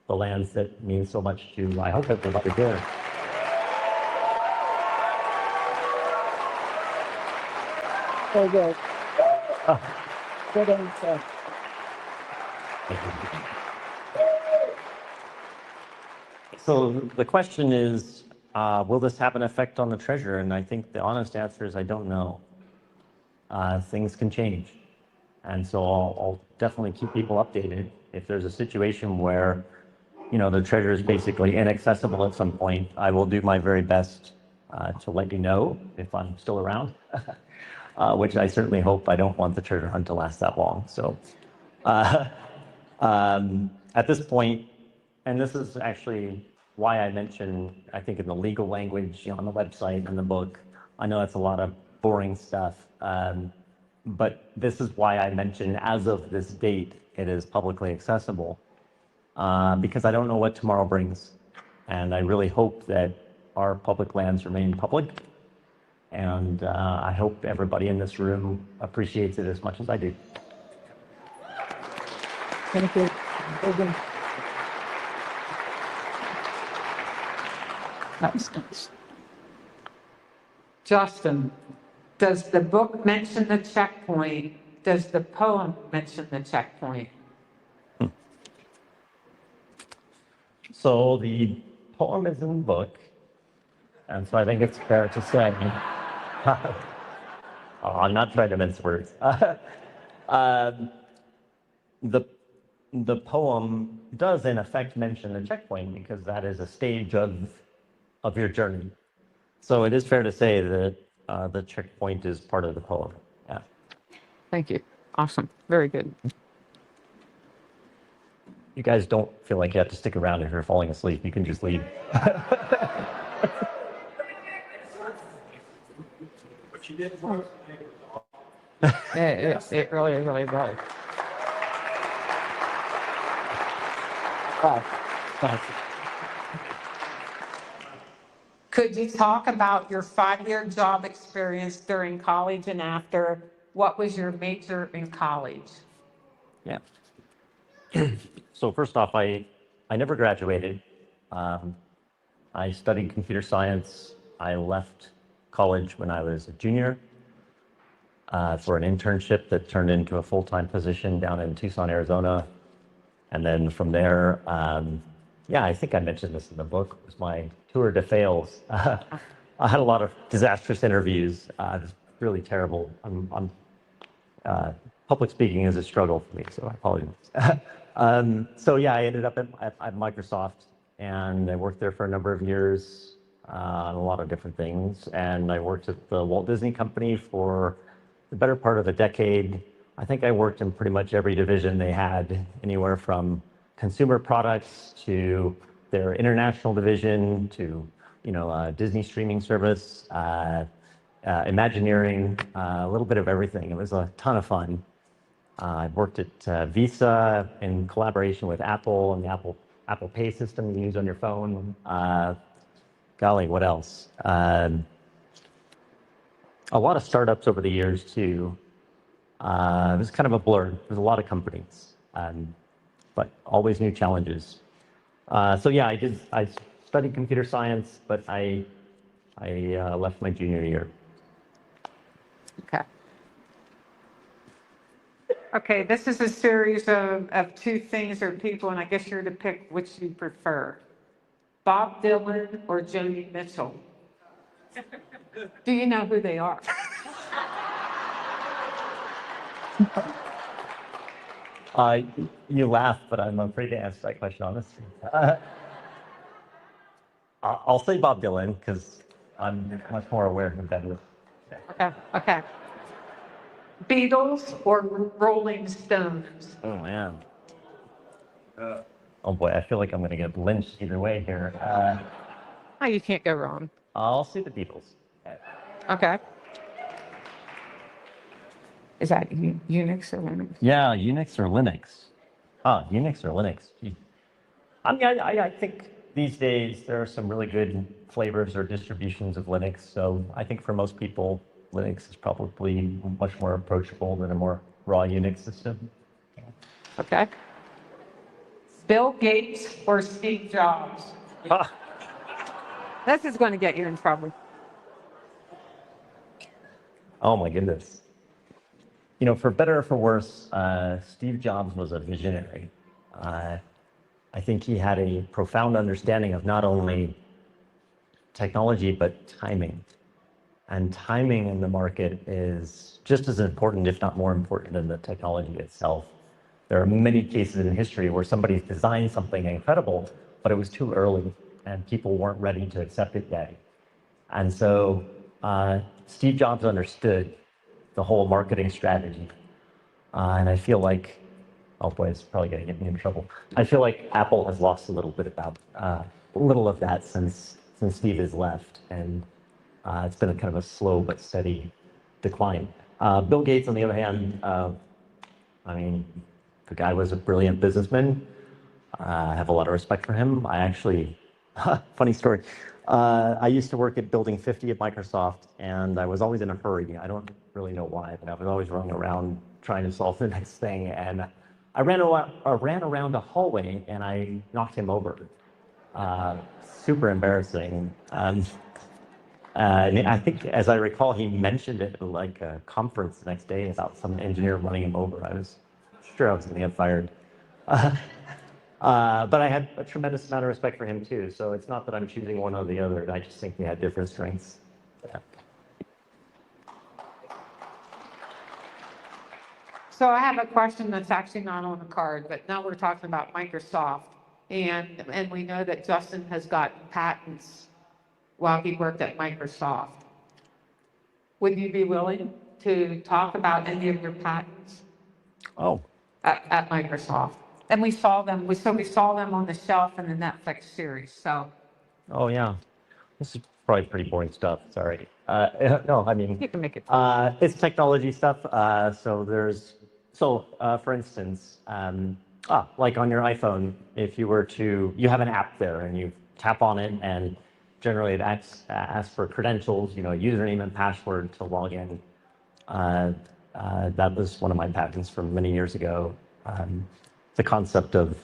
the lands that mean so much to, I hope, everybody here. Very good. Oh, Good answer. thank you. So the question is, will this have an effect on the treasure? And I think the honest answer is I don't know. Things can change. And so I'll definitely keep people updated. If there's a situation where, you know, the treasure is basically inaccessible at some point, I will do my very best to let you know if I'm still around, which I certainly hope. I don't want the treasure hunt to last that long. So at this point, and this is actually why I mentioned, I think in the legal language, you know, on the website and the book, I know that's a lot of boring stuff, but this is why I mentioned as of this date, it is publicly accessible, because I don't know what tomorrow brings. And I really hope that our public lands remain public. And I hope everybody in this room appreciates it as much as I do. Thank you. Very good. That was nice. Justin, does the book mention the checkpoint? Does the poem mention the checkpoint? So the poem is in the book, and so I think it's fair to say, I'm not trying to mince words. The poem does in effect mention the checkpoint because that is a stage of your journey. So it is fair to say that the checkpoint is part of the poem. Yeah. Thank you. Awesome. Very good. You guys don't feel like you have to stick around if you're falling asleep. You can just leave. But you did. It really, really does. Wow. Nice. Could you talk about your 5-year job experience during college and after? What was your major in college? Yeah. So first off, I never graduated. I studied computer science. I left college when I was a junior for an internship that turned into a full-time position down in Tucson, Arizona. And then from there, yeah, I think I mentioned this in the book, it was my tour de fails. I had a lot of disastrous interviews. It was really terrible. Public speaking is a struggle for me, so I apologize. So yeah, I ended up at Microsoft, and I worked there for a number of years on a lot of different things. And I worked at the Walt Disney Company for the better part of a decade. I think I worked in pretty much every division they had, anywhere from consumer products to their international division to, you know, Disney streaming service, Imagineering, a little bit of everything. It was a ton of fun. I worked at Visa in collaboration with Apple and the Apple Pay system you use on your phone. Golly, what else? A lot of startups over the years too. It was kind of a blur. There's a lot of companies, but always new challenges. So yeah, I studied computer science, but I left my junior year. Okay. Okay, this is a series of 2 things or people, and I guess you're to pick which you prefer. Bob Dylan or Joni Mitchell? Do you know who they are? You laugh, but I'm afraid to answer that question honestly. I'll say Bob Dylan because I'm much more aware of that. Okay. Beatles or Rolling Stones? Oh man. Oh boy, I feel like I'm going to get lynched either way here. Oh, you can't go wrong. I'll see the Beatles. Okay. Is that Unix or Linux? Yeah, Unix or Linux. Unix or Linux. Gee. I mean, I think these days there are some really good flavors or distributions of Linux. So I think for most people, Linux is probably much more approachable than a more raw Unix system. Okay. Bill Gates or Steve Jobs? This is going to get you in trouble. Oh my goodness. You know, for better or for worse, Steve Jobs was a visionary. I think he had a profound understanding of not only technology, but timing. And timing in the market is just as important, if not more important, than the technology itself. There are many cases in history where somebody's designed something incredible, but it was too early and people weren't ready to accept it yet. And so Steve Jobs understood the whole marketing strategy. And I feel like, oh boy, it's probably going to get me in trouble. I feel like Apple has lost a little bit about a little of that since Steve has left, and it's been a kind of a slow but steady decline. Bill Gates, on the other hand, I mean, the guy was a brilliant businessman. I have a lot of respect for him. I actually, funny story. I used to work at Building 50 at Microsoft, and I was always in a hurry. I don't really know why, but I was always running around trying to solve the next thing. And I ran around a hallway, and I knocked him over. Super embarrassing. And I think, as I recall, he mentioned it at like a conference the next day about some engineer running him over. I was sure I was going to get fired. But I had a tremendous amount of respect for him too. So it's not that I'm choosing one or the other. I just think they had different strengths. Yeah. So I have a question that's actually not on the card, but now we're talking about Microsoft. And we know that Justin has gotten patents while he worked at Microsoft. Would you be willing to talk about any of your patents Oh, at Microsoft? And we saw them, we saw them on the shelf in the Netflix series, so. oh yeah. This is probably pretty boring stuff. Sorry. No, I mean, You can make it. it's technology stuff. For instance, like on your iPhone, if you were to, you have an app there and you tap on it and generally it asks for credentials, username and password to log in. That was one of my patents from many years ago. The concept of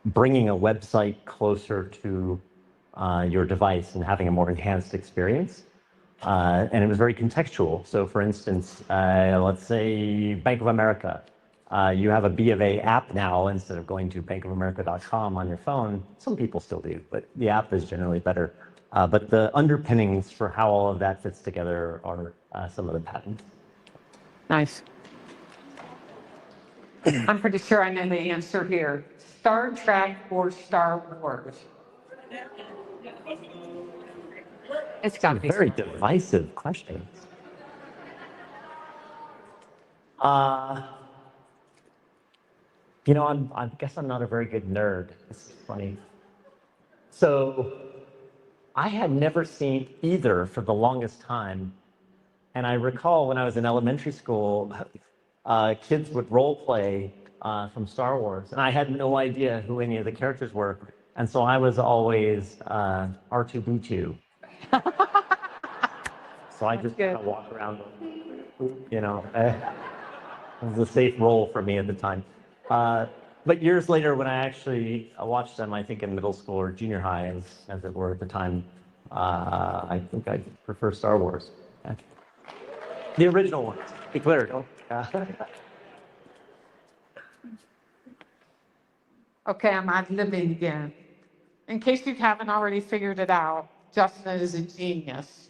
bringing a website closer to your device and having a more enhanced experience. And it was very contextual. So for instance, let's say Bank of America. You have a B of A app now instead of going to bankofamerica.com on your phone. Some people still do, but the app is generally better. But the underpinnings for how all of that fits together are some of the patents. Nice. I'm pretty sure I know the answer here. Star Trek or Star Wars? It's got to be. Very divisive questions. I guess I'm not a very good nerd. This is funny. So I had never seen either for the longest time. And I recall when I was in elementary school, kids would role play from Star Wars. And I had no idea who any of the characters were. And so I was always R2D2. So I just kind of walk around, it was a safe role for me at the time. But years later, when I actually watched them, I think in middle school or junior high, as it were at the time, I think I prefer Star Wars. Yeah. The original ones, to be clear. Okay, I'm ad-libbing again. In case you haven't already figured it out, Justin is a genius.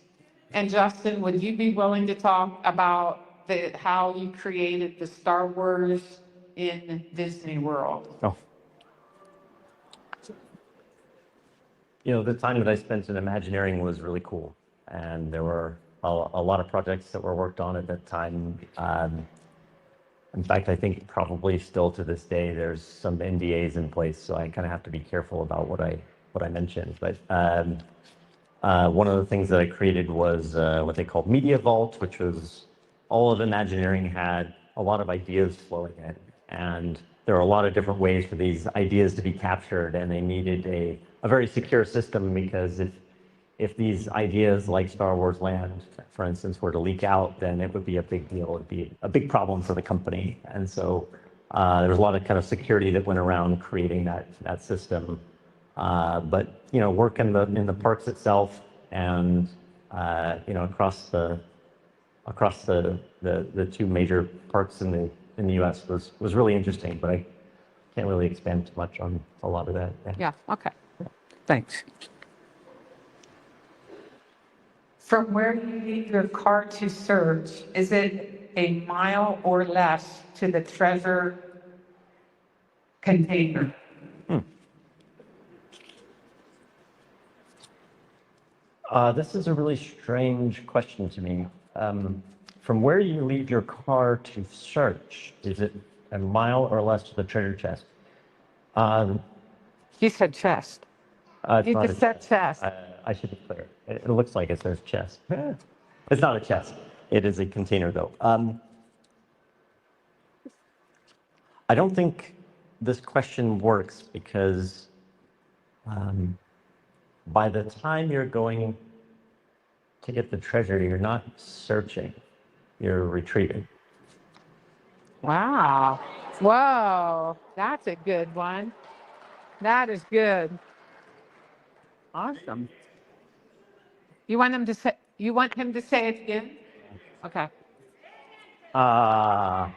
And Justin, would you be willing to talk about how you created the Star Wars in Disney World? Oh. The time that I spent in Imagineering was really cool. And there were a lot of projects that were worked on at that time. In fact, I think probably still to this day, there's some NDAs in place, so I kind of have to be careful about what I mentioned. But one of the things that I created was what they called Media Vault, which was all of Imagineering had a lot of ideas flowing in. And there are a lot of different ways for these ideas to be captured, and they needed a very secure system because if these ideas like Star Wars Land, for instance, were to leak out, then it would be a big deal. It would be a big problem for the company. And so there was a lot of kind of security that went around creating that system. But, you know, work in the parks itself and, you know, across the two major parks in the U.S. was really interesting, but I can't really expand too much on a lot of that. Yeah, okay. Thanks. From where you leave your car to search, is it a mile or less to the treasure container? This is a really strange question to me. From where you leave your car to search, is it a mile or less to the treasure chest? You said chest. It's You not just a said chest. I should be clear. It looks like it says chest. It's not a chest. It is a container, though. I don't think this question works because by the time you're going to get the treasure, you're not searching, you're retrieving. Wow. Whoa, that's a good one. That is good. Awesome. You want him to say it again? Okay. By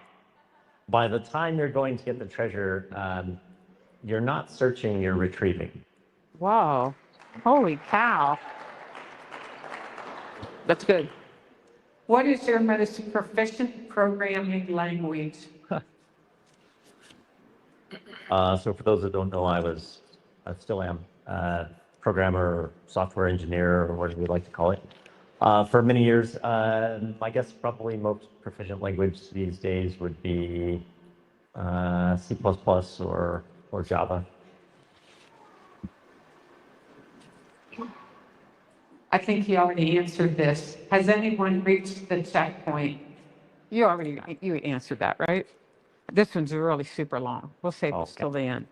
the time you're going to get the treasure, you're not searching, you're retrieving. Whoa. Holy cow. That's good. What is your most proficient programming language? So for those that don't know, I still am programmer, software engineer, or whatever you like to call it. For many years, I guess probably most proficient language these days would be C++ or Java. I think he already answered this. Has anyone reached the checkpoint? You answered that, right? This one's really super long. We'll save this till the end.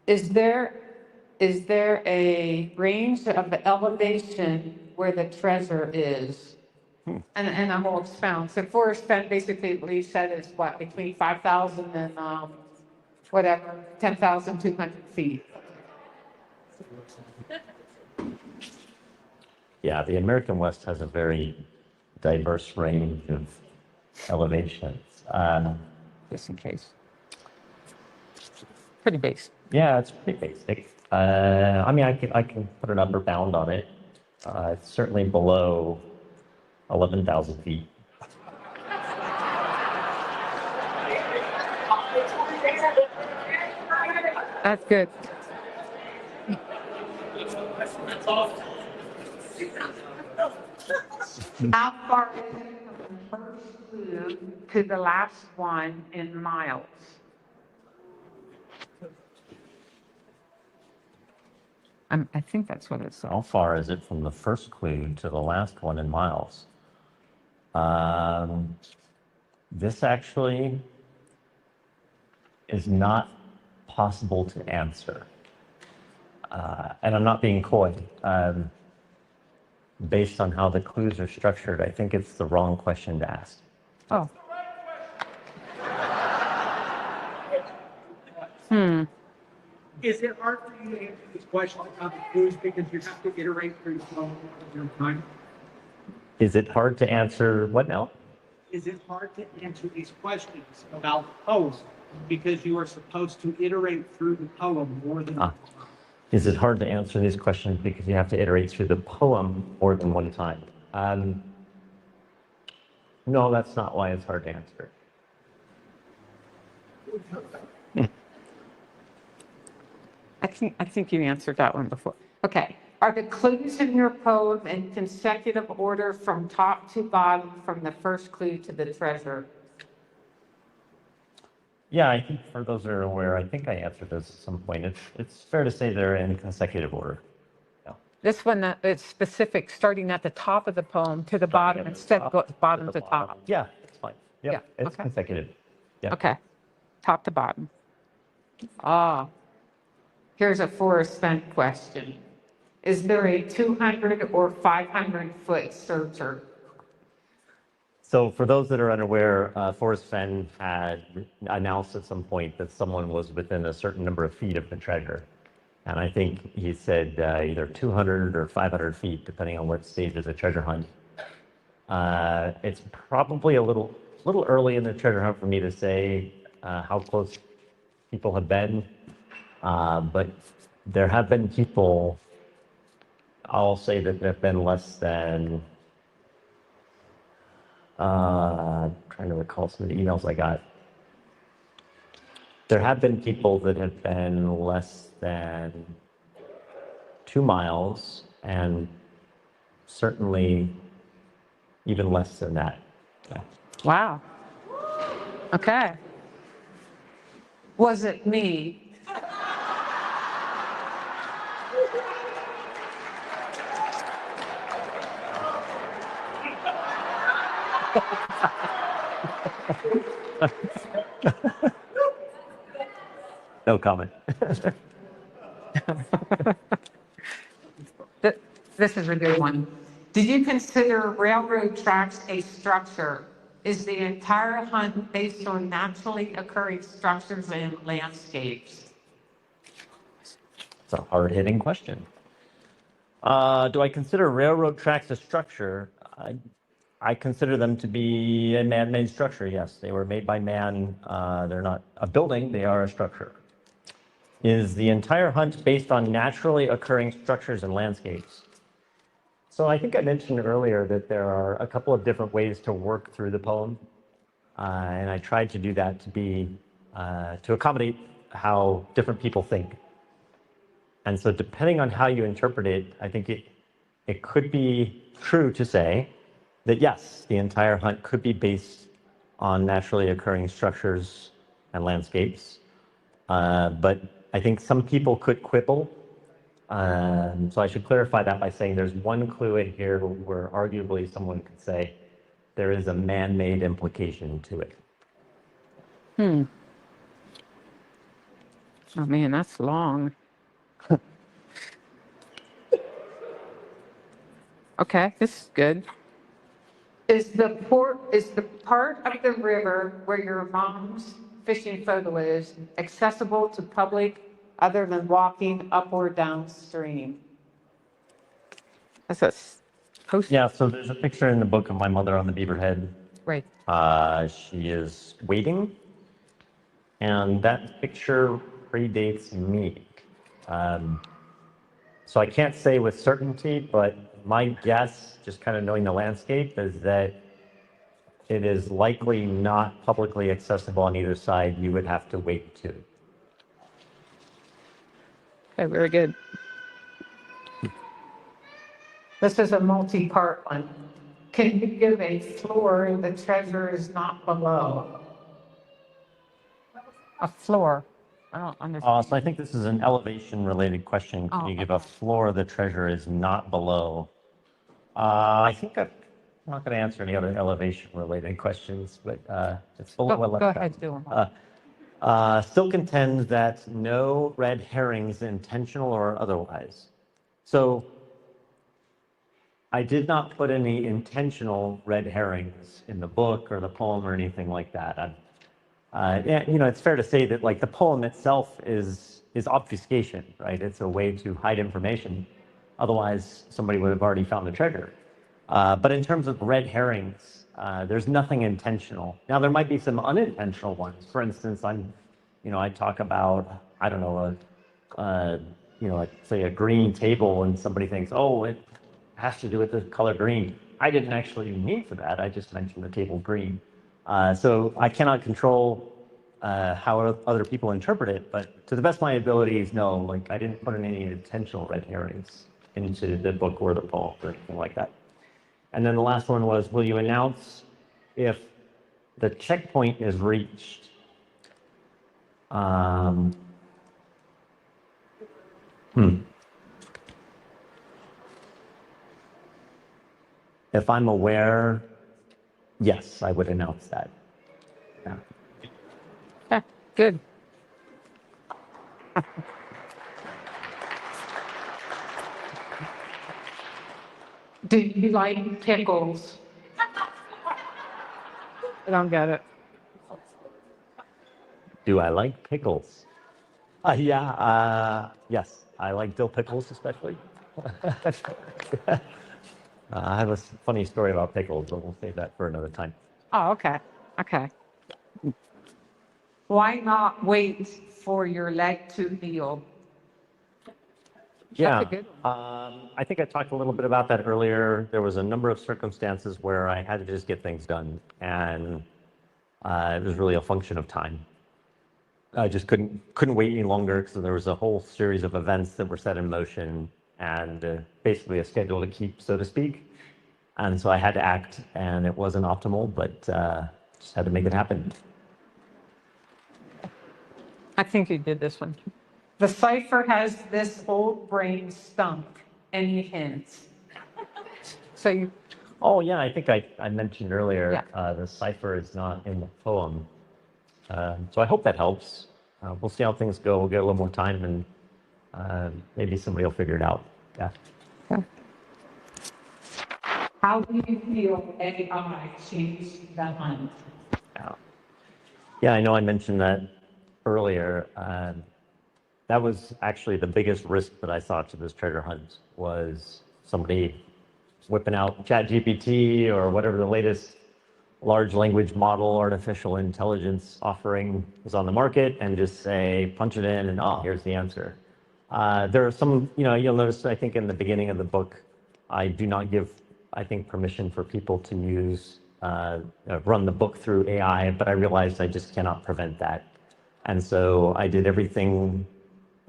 Is there a range of elevation where the treasure is? And I will expound. So Forrest Fenn basically said it's what, between 5,000 and whatever, 10,200 feet. Yeah, the American West has a very diverse range of elevations. Just in case. Pretty basic. Yeah, it's pretty basic. I mean, I can put an upper bound on it. It's certainly below 11,000 feet. That's good. How far is it from the first clue to the last one in miles? I think that's what it's. How far is it from the first clue to the last one in miles? This actually is not possible to answer. And I'm not being coy. Based on how the clues are structured, I think it's the wrong question to ask. Oh. Is it hard for you to answer this question about the clues because you have to iterate through so much time? Is it hard to answer what now? Is it hard to answer these questions about poems because you are supposed to iterate through the poem more than once? Is it hard to answer these questions because you have to iterate through the poem more than one time? No, that's not why it's hard to answer. I think you answered that one before. Okay. Are the clues in your poem in consecutive order from top to bottom from the first clue to the treasure? Yeah, I think for those that are aware, I think I answered this at some point. It's fair to say they're in consecutive order. Yeah. This one, it's specific, starting at the top of the poem to the bottom Starting at the instead of top bottom the to bottom. top. Yeah, it's fine. Yep, Yeah, it's okay. consecutive. Yeah. Okay, top to bottom. Ah, here's a Forrest Fenn question. Is there a 200 or 500 foot searcher? So for those that are unaware, Forrest Fenn had announced at some point that someone was within a certain number of feet of the treasure. And I think he said either 200 or 500 feet, depending on what stage of the treasure hunt. It's probably a little early in the treasure hunt for me to say how close people have been. But there have been people, I'll say that there have been less than, trying to recall some of the emails I got. There have been people that have been less than 2 miles and certainly even less than that. Yeah. Wow. Okay. Was it me? No comment. This is a good one. Did you consider railroad tracks a structure? Is the entire hunt based on naturally occurring structures and landscapes? It's a hard-hitting question. Do I consider railroad tracks a structure? I consider them to be a man-made structure, yes. They were made by man. They're not a building, they are a structure. Is the entire hunt based on naturally occurring structures and landscapes? So I think I mentioned earlier that there are a couple of different ways to work through the poem. And I tried to do that to accommodate how different people think. And so depending on how you interpret it, I think it could be true to say that yes, the entire hunt could be based on naturally occurring structures and landscapes. But I think some people could quibble. So I should clarify that by saying there's one clue in here where arguably someone could say there is a man-made implication to it. Oh man, that's long. Okay, this is good. Is the part of the river where your mom's fishing photo is accessible to public other than walking up or downstream? That's a post. Yeah, so there's a picture in the book of my mother on the Beaverhead. Right. She is waiting, and that picture predates me. So I can't say with certainty, but my guess, just kind of knowing the landscape, is that it is likely not publicly accessible on either side. You would have to wait too. Okay, very good. This is a multi-part one. Can you give a floor the treasure is not below? A floor. I don't understand. So I think this is an elevation-related question. Can Oh, you give a floor the treasure is not below? I think I'm not going to answer any other elevation-related questions, but it's a little Go ahead, do them. Still contends that no red herrings, intentional or otherwise. So I did not put any intentional red herrings in the book or the poem or anything like that. Yeah, it's fair to say that like the poem itself is obfuscation, right? It's a way to hide information. Otherwise, somebody would have already found the treasure. But in terms of red herrings, there's nothing intentional. Now, there might be some unintentional ones. For instance, I talk about, I don't know, like say a green table, and somebody thinks, oh, it has to do with the color green. I didn't actually mean for that. I just mentioned the table green. So I cannot control how other people interpret it, but to the best of my abilities, no, like I didn't put in any intentional red herrings into the book or the poem or anything like that. And then the last one was, will you announce if the checkpoint is reached? Um, hmm. If I'm aware, yes, I would announce that. Yeah. Okay, good. Do you like pickles? I don't get it. Do I like pickles? Yeah, yes, I like dill pickles especially. I have a funny story about pickles, but we'll save that for another time. Oh, okay. Okay. Why not wait for your leg to heal? Yeah, That's a good one. I think I talked a little bit about that earlier. There was a number of circumstances where I had to just get things done, and it was really a function of time. I just couldn't wait any longer because there was a whole series of events that were set in motion and basically a schedule to keep, so to speak. And so I had to act, and it wasn't optimal, but just had to make it happen. I think you did this one. The Cipher has this old brain stump. Any hints? So you, Oh yeah, I think I mentioned earlier Yeah. the cipher is not in the poem. So I hope that helps. We'll see how things go. We'll get a little more time and maybe somebody will figure it out. Yeah. how do you feel AI changed the hunt? Yeah. Yeah, I know I mentioned that earlier. That was actually the biggest risk that I saw to this treasure hunt was somebody whipping out ChatGPT or whatever the latest large language model artificial intelligence offering was on the market and just say, punch it in and oh, here's the answer. There are some, you'll notice, I think in the beginning of the book, I do not give, I think, permission for people to use, run the book through AI, but I realized I just cannot prevent that. And so I did everything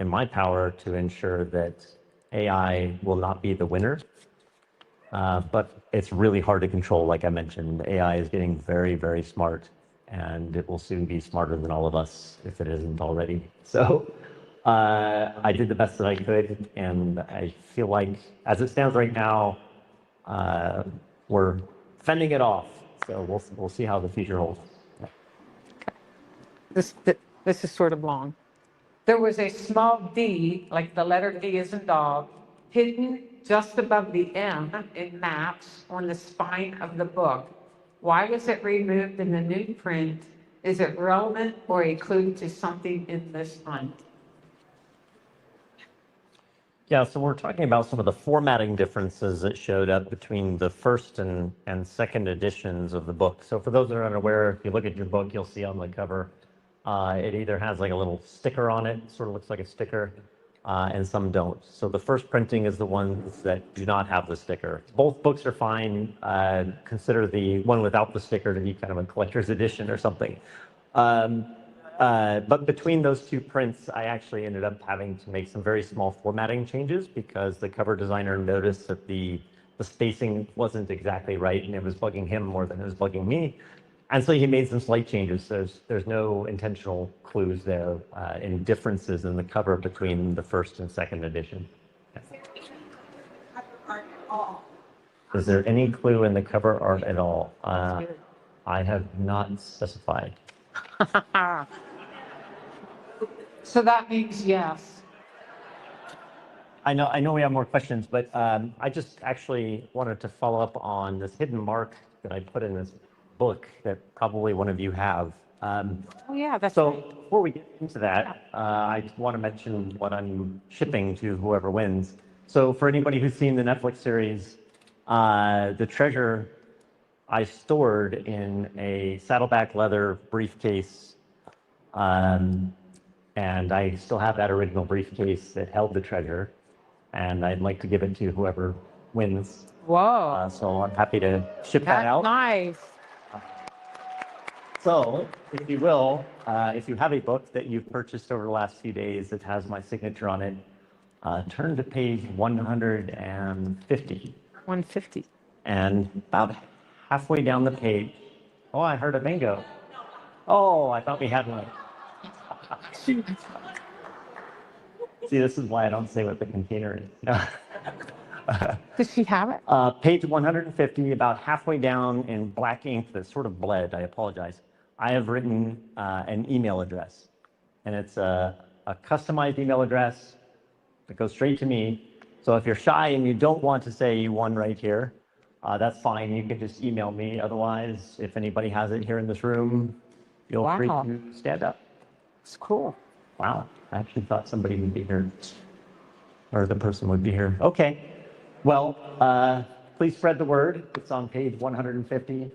in my power to ensure that AI will not be the winner. But it's really hard to control, like I mentioned. AI is getting very, very smart, and it will soon be smarter than all of us if it isn't already. So I did the best that I could, and I feel like, as it stands right now, we're fending it off. So we'll see how the future holds. This, this is sort of long. There was a small D, like the letter D is in dog, hidden just above the M in maps on the spine of the book. Why was it removed in the new print? Is it relevant or a clue to something in this hunt? Yeah, so we're talking about some of the formatting differences that showed up between the first and second editions of the book. So for those that are unaware, if you look at your book, you'll see on the cover, it either has like a little sticker on it, sort of looks like a sticker, and some don't. So the first printing is the ones that do not have the sticker. Both books are fine. Consider the one without the sticker to be kind of a collector's edition or something. But between those two prints, I actually ended up having to make some very small formatting changes because the cover designer noticed that the spacing wasn't exactly right, and it was bugging him more than it was bugging me. And so he made some slight changes. There's no intentional clues there in differences in the cover between the first and second edition. Is there any clue in the cover art at all? I have not specified. So that means yes. I know we have more questions, but I just actually wanted to follow up on this hidden mark that I put in this book that probably one of you have. Oh yeah, that's So right. before we get into that, I just want to mention what I'm shipping to whoever wins. So for anybody who's seen the Netflix series, the treasure I stored in a Saddleback leather briefcase, and I still have that original briefcase that held the treasure, and I'd like to give it to whoever wins. Whoa, So I'm happy to ship that that's out. nice. So, if you will, if you have a book that you've purchased over the last few days that has my signature on it, turn to page 150. 150. And about halfway down the page, oh, I heard a bingo. Oh, I thought we had one. See, this is why I don't say what the container is. No. Does she have it? Page 150, about halfway down in black ink that sort of bled, I apologize. I have written an email address, and it's a customized email address that goes straight to me. So if you're shy and you don't want to say you won right here, that's fine. You can just email me. Otherwise, if anybody has it here in this room, feel free Wow. to stand up. It's cool. Wow, I actually thought somebody would be here, or the person would be here. Okay, well, please spread the word. It's on page 150.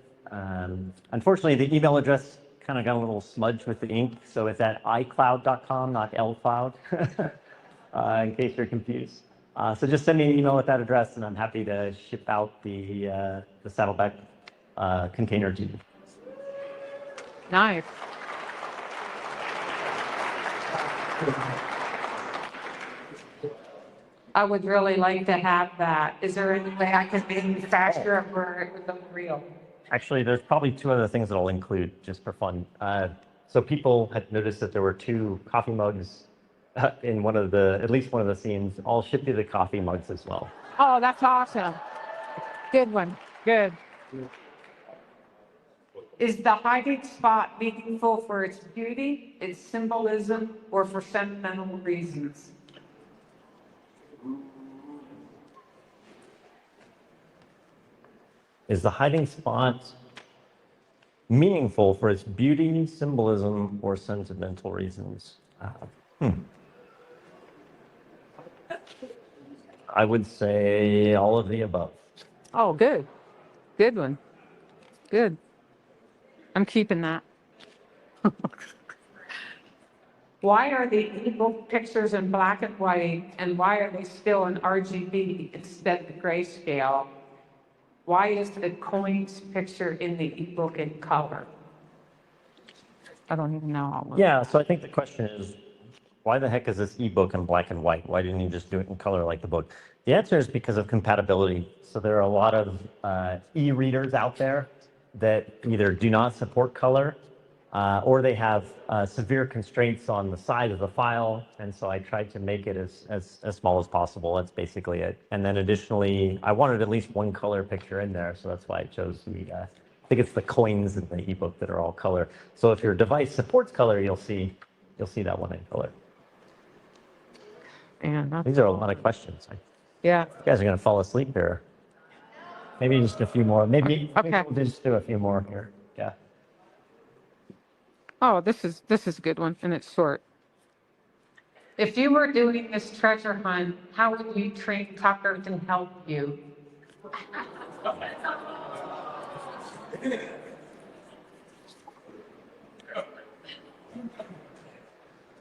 Unfortunately, the email address kind of got a little smudged with the ink, so it's at iCloud.com, not lcloud, in case you're confused. So just send me an email with that address, and I'm happy to ship out the Saddleback container to you. Nice. I would really like to have that. Is there any way I could manufacture it where it would look real? Actually, there's probably two other things that I'll include just for fun. So people had noticed that there were two coffee mugs in at least one of the scenes. I'll ship you the coffee mugs as well. Oh, that's awesome. Good one. Good. Is the hiding spot meaningful for its beauty, its symbolism, or for sentimental reasons? Is the hiding spot meaningful for its beauty, symbolism, or sentimental reasons? I would say all of the above. Oh, good. Good one. Good. I'm keeping that. Why are the ebook pictures in black and white, and why are they still in RGB instead of grayscale? Why is the coins picture in the ebook in color? I don't even know all of Yeah, so I think the question is, why the heck is this ebook in black and white? Why didn't you just do it in color like the book? The answer is because of compatibility. So there are a lot of e-readers out there that either do not support color or they have severe constraints on the size of the file. And so I tried to make it as small as possible. That's basically it. And then additionally, I wanted at least one color picture in there. So that's why I chose I think it's the coins in the ebook that are all color. So if your device supports color, you'll see that one in color. And These are a lot of questions. yeah. You guys are going to fall asleep here. Maybe just a few more. Maybe Okay. we'll just do a few more here. Yeah. Oh, this is a good one, and it's short. If you were doing this treasure hunt, how would you train Tucker to help you?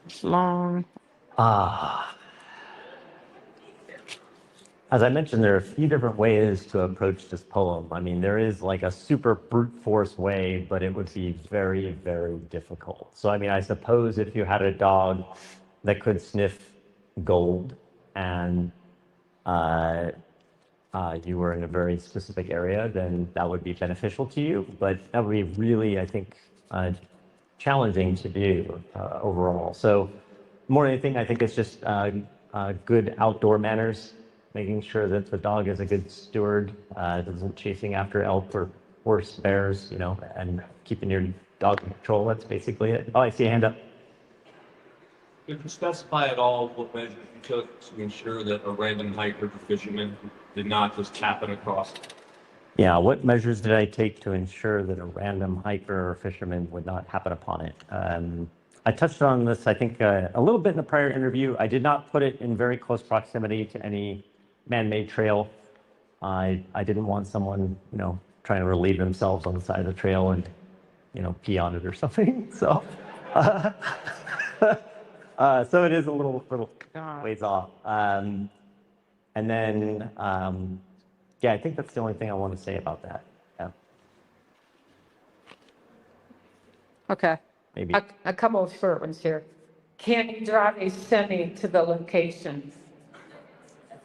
It's long. As I mentioned, there are a few different ways to approach this poem. I mean, there is like a super brute force way, but it would be very, very difficult. So, I mean, I suppose if you had a dog that could sniff gold and you were in a very specific area, then that would be beneficial to you. But that would be really, I think, challenging to do overall. So more than anything, I think it's just good outdoor manners, making sure that the dog is a good steward, isn't chasing after elk or worse bears, and keeping your dog in control. That's basically it. Oh, I see a hand up. Could you specify at all what measures you took to ensure that a random hiker or fisherman did not just happen across? Yeah, what measures did I take to ensure that a random hiker or fisherman would not happen upon it? I touched on this, I think, a little bit in the prior interview. I did not put it in very close proximity to any man-made trail. I didn't want someone, trying to relieve themselves on the side of the trail and, pee on it or something. So, so it is a little ways off. And then, yeah, I think that's the only thing I want to say about that. Yeah, Okay. maybe. A couple of short ones here. Can you drive a semi to the location?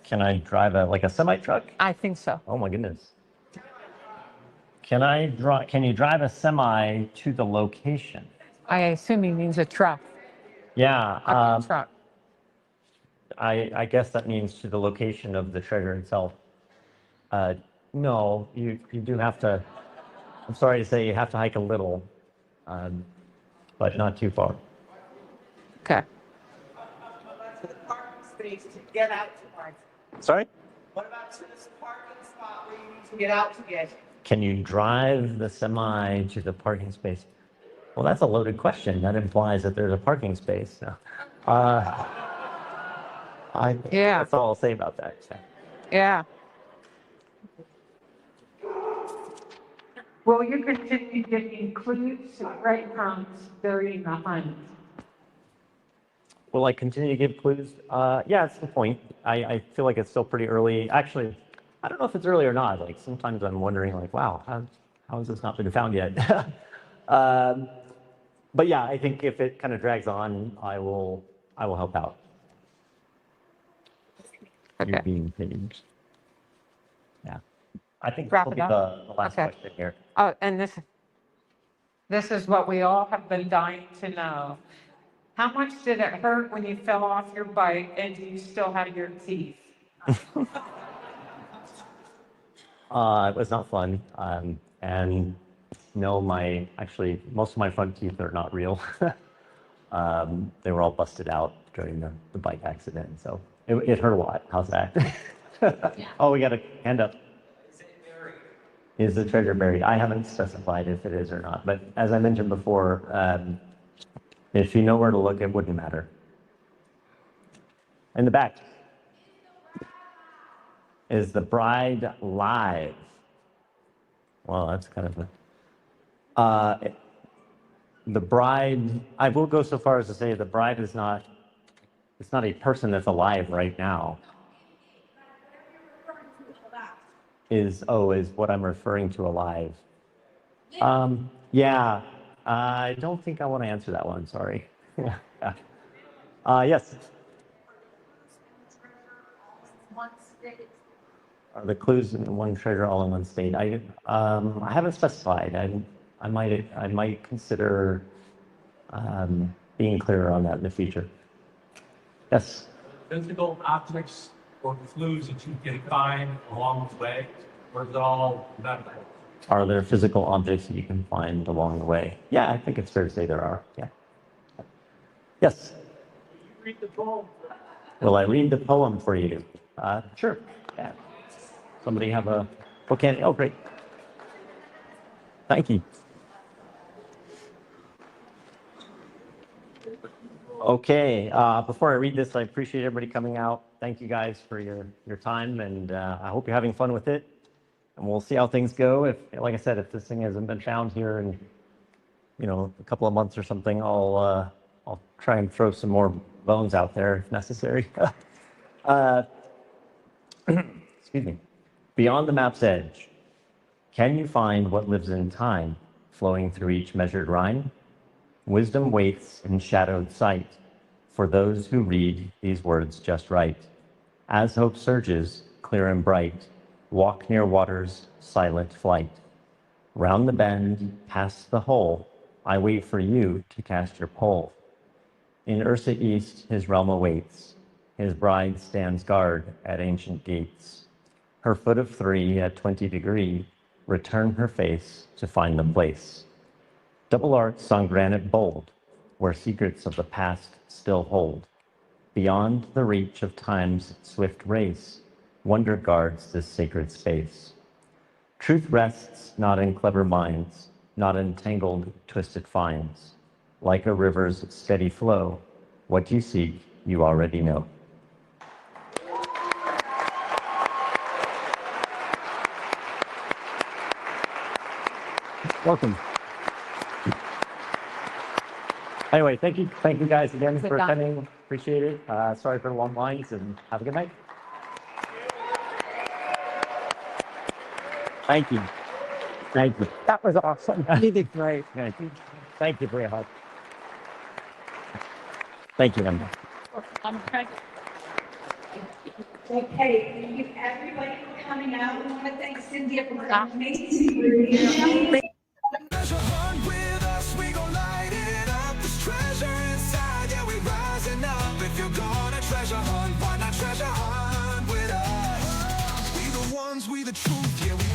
Can I drive a semi truck? I think so. Oh my goodness. Can you drive a semi to the location? I assume he means a truck. Yeah, of the truck? I guess that means to the location of the treasure itself. No, you do have to, I'm sorry to say, you have to hike a little, but not too far. Okay. To the parking space to get out to park. Sorry? What about to this parking spot where you need to get out to get? Can you drive the semi to the parking space? Well, that's a loaded question. That implies that there's a parking space. No. Yeah. That's all I'll say about that. Yeah. Will you continue giving clues to breadcrumbs during the hunt? Will I continue to give clues? Yeah, it's the point. I feel like it's still pretty early. Actually, I don't know if it's early or not. Like sometimes I'm wondering, like, wow, how has this not been found yet? But yeah, I think if it kind of drags on, I will help out. Okay. You're being paid. Yeah, I think this Wrap will it be up. the last Okay. question here. Oh, and This is what we all have been dying to know. How much did it hurt when you fell off your bike and do you still have your teeth? It was not fun. And no, actually, most of my front teeth are not real. They were all busted out during the bike accident. So it hurt a lot. How's that? Oh, we got a hand up. Is the treasure buried? I haven't specified if it is or not. But as I mentioned before, if you know where to look, it wouldn't matter. In the back. Is the bride live? Well, that's kind of the bride, I will go so far as to say the bride is not, it's not a person that's alive right now. Is what I'm referring to alive. Yeah, I don't think I want to answer that one, sorry. Yes. Are the clues in one treasure all in one state? I haven't specified. I might consider being clearer on that in the future. Yes. Physical objects or clues that you can find along the way, or is it all mental? Are there physical objects that you can find along the way? Yeah, I think it's fair to say there are. Yeah. Yes. You read the poem. Will I read the poem for you? Sure. Yeah. Somebody have a book handy? Oh, great. Thank you. Okay, before I read this, I appreciate everybody coming out. Thank you guys for your time, and I hope you're having fun with it. And we'll see how things go. If, like I said, if this thing hasn't been found here in, a couple of months or something, I'll try and throw some more bones out there if necessary. Excuse me. Beyond the map's edge, can you find what lives in time, flowing through each measured rhyme? Wisdom waits in shadowed sight for those who read these words just right. As hope surges, clear and bright, walk near water's silent flight. Round the bend, past the hole, I wait for you to cast your pole. In Ursa East, his realm awaits. His bride stands guard at ancient gates. Her foot of 3 at 20 degree, return her face to find the place. Double arts on granite bold, where secrets of the past still hold. Beyond the reach of time's swift race, wonder guards this sacred space. Truth rests not in clever minds, not in tangled, twisted finds. Like a river's steady flow, what you seek, you already know. Welcome. Anyway, thank you guys again for attending. Appreciate it. Sorry for the long lines, and have a good night. Thank you. Thank you. That was awesome. You did great. Thank you. Thank you for your help. Thank you, Emma. Okay, thank you everybody for coming out. We want to thank Cynthia for her amazing review. Treasure hunt with us, we gon' light it up. There's treasure inside, yeah, we ride. the truth, yeah, we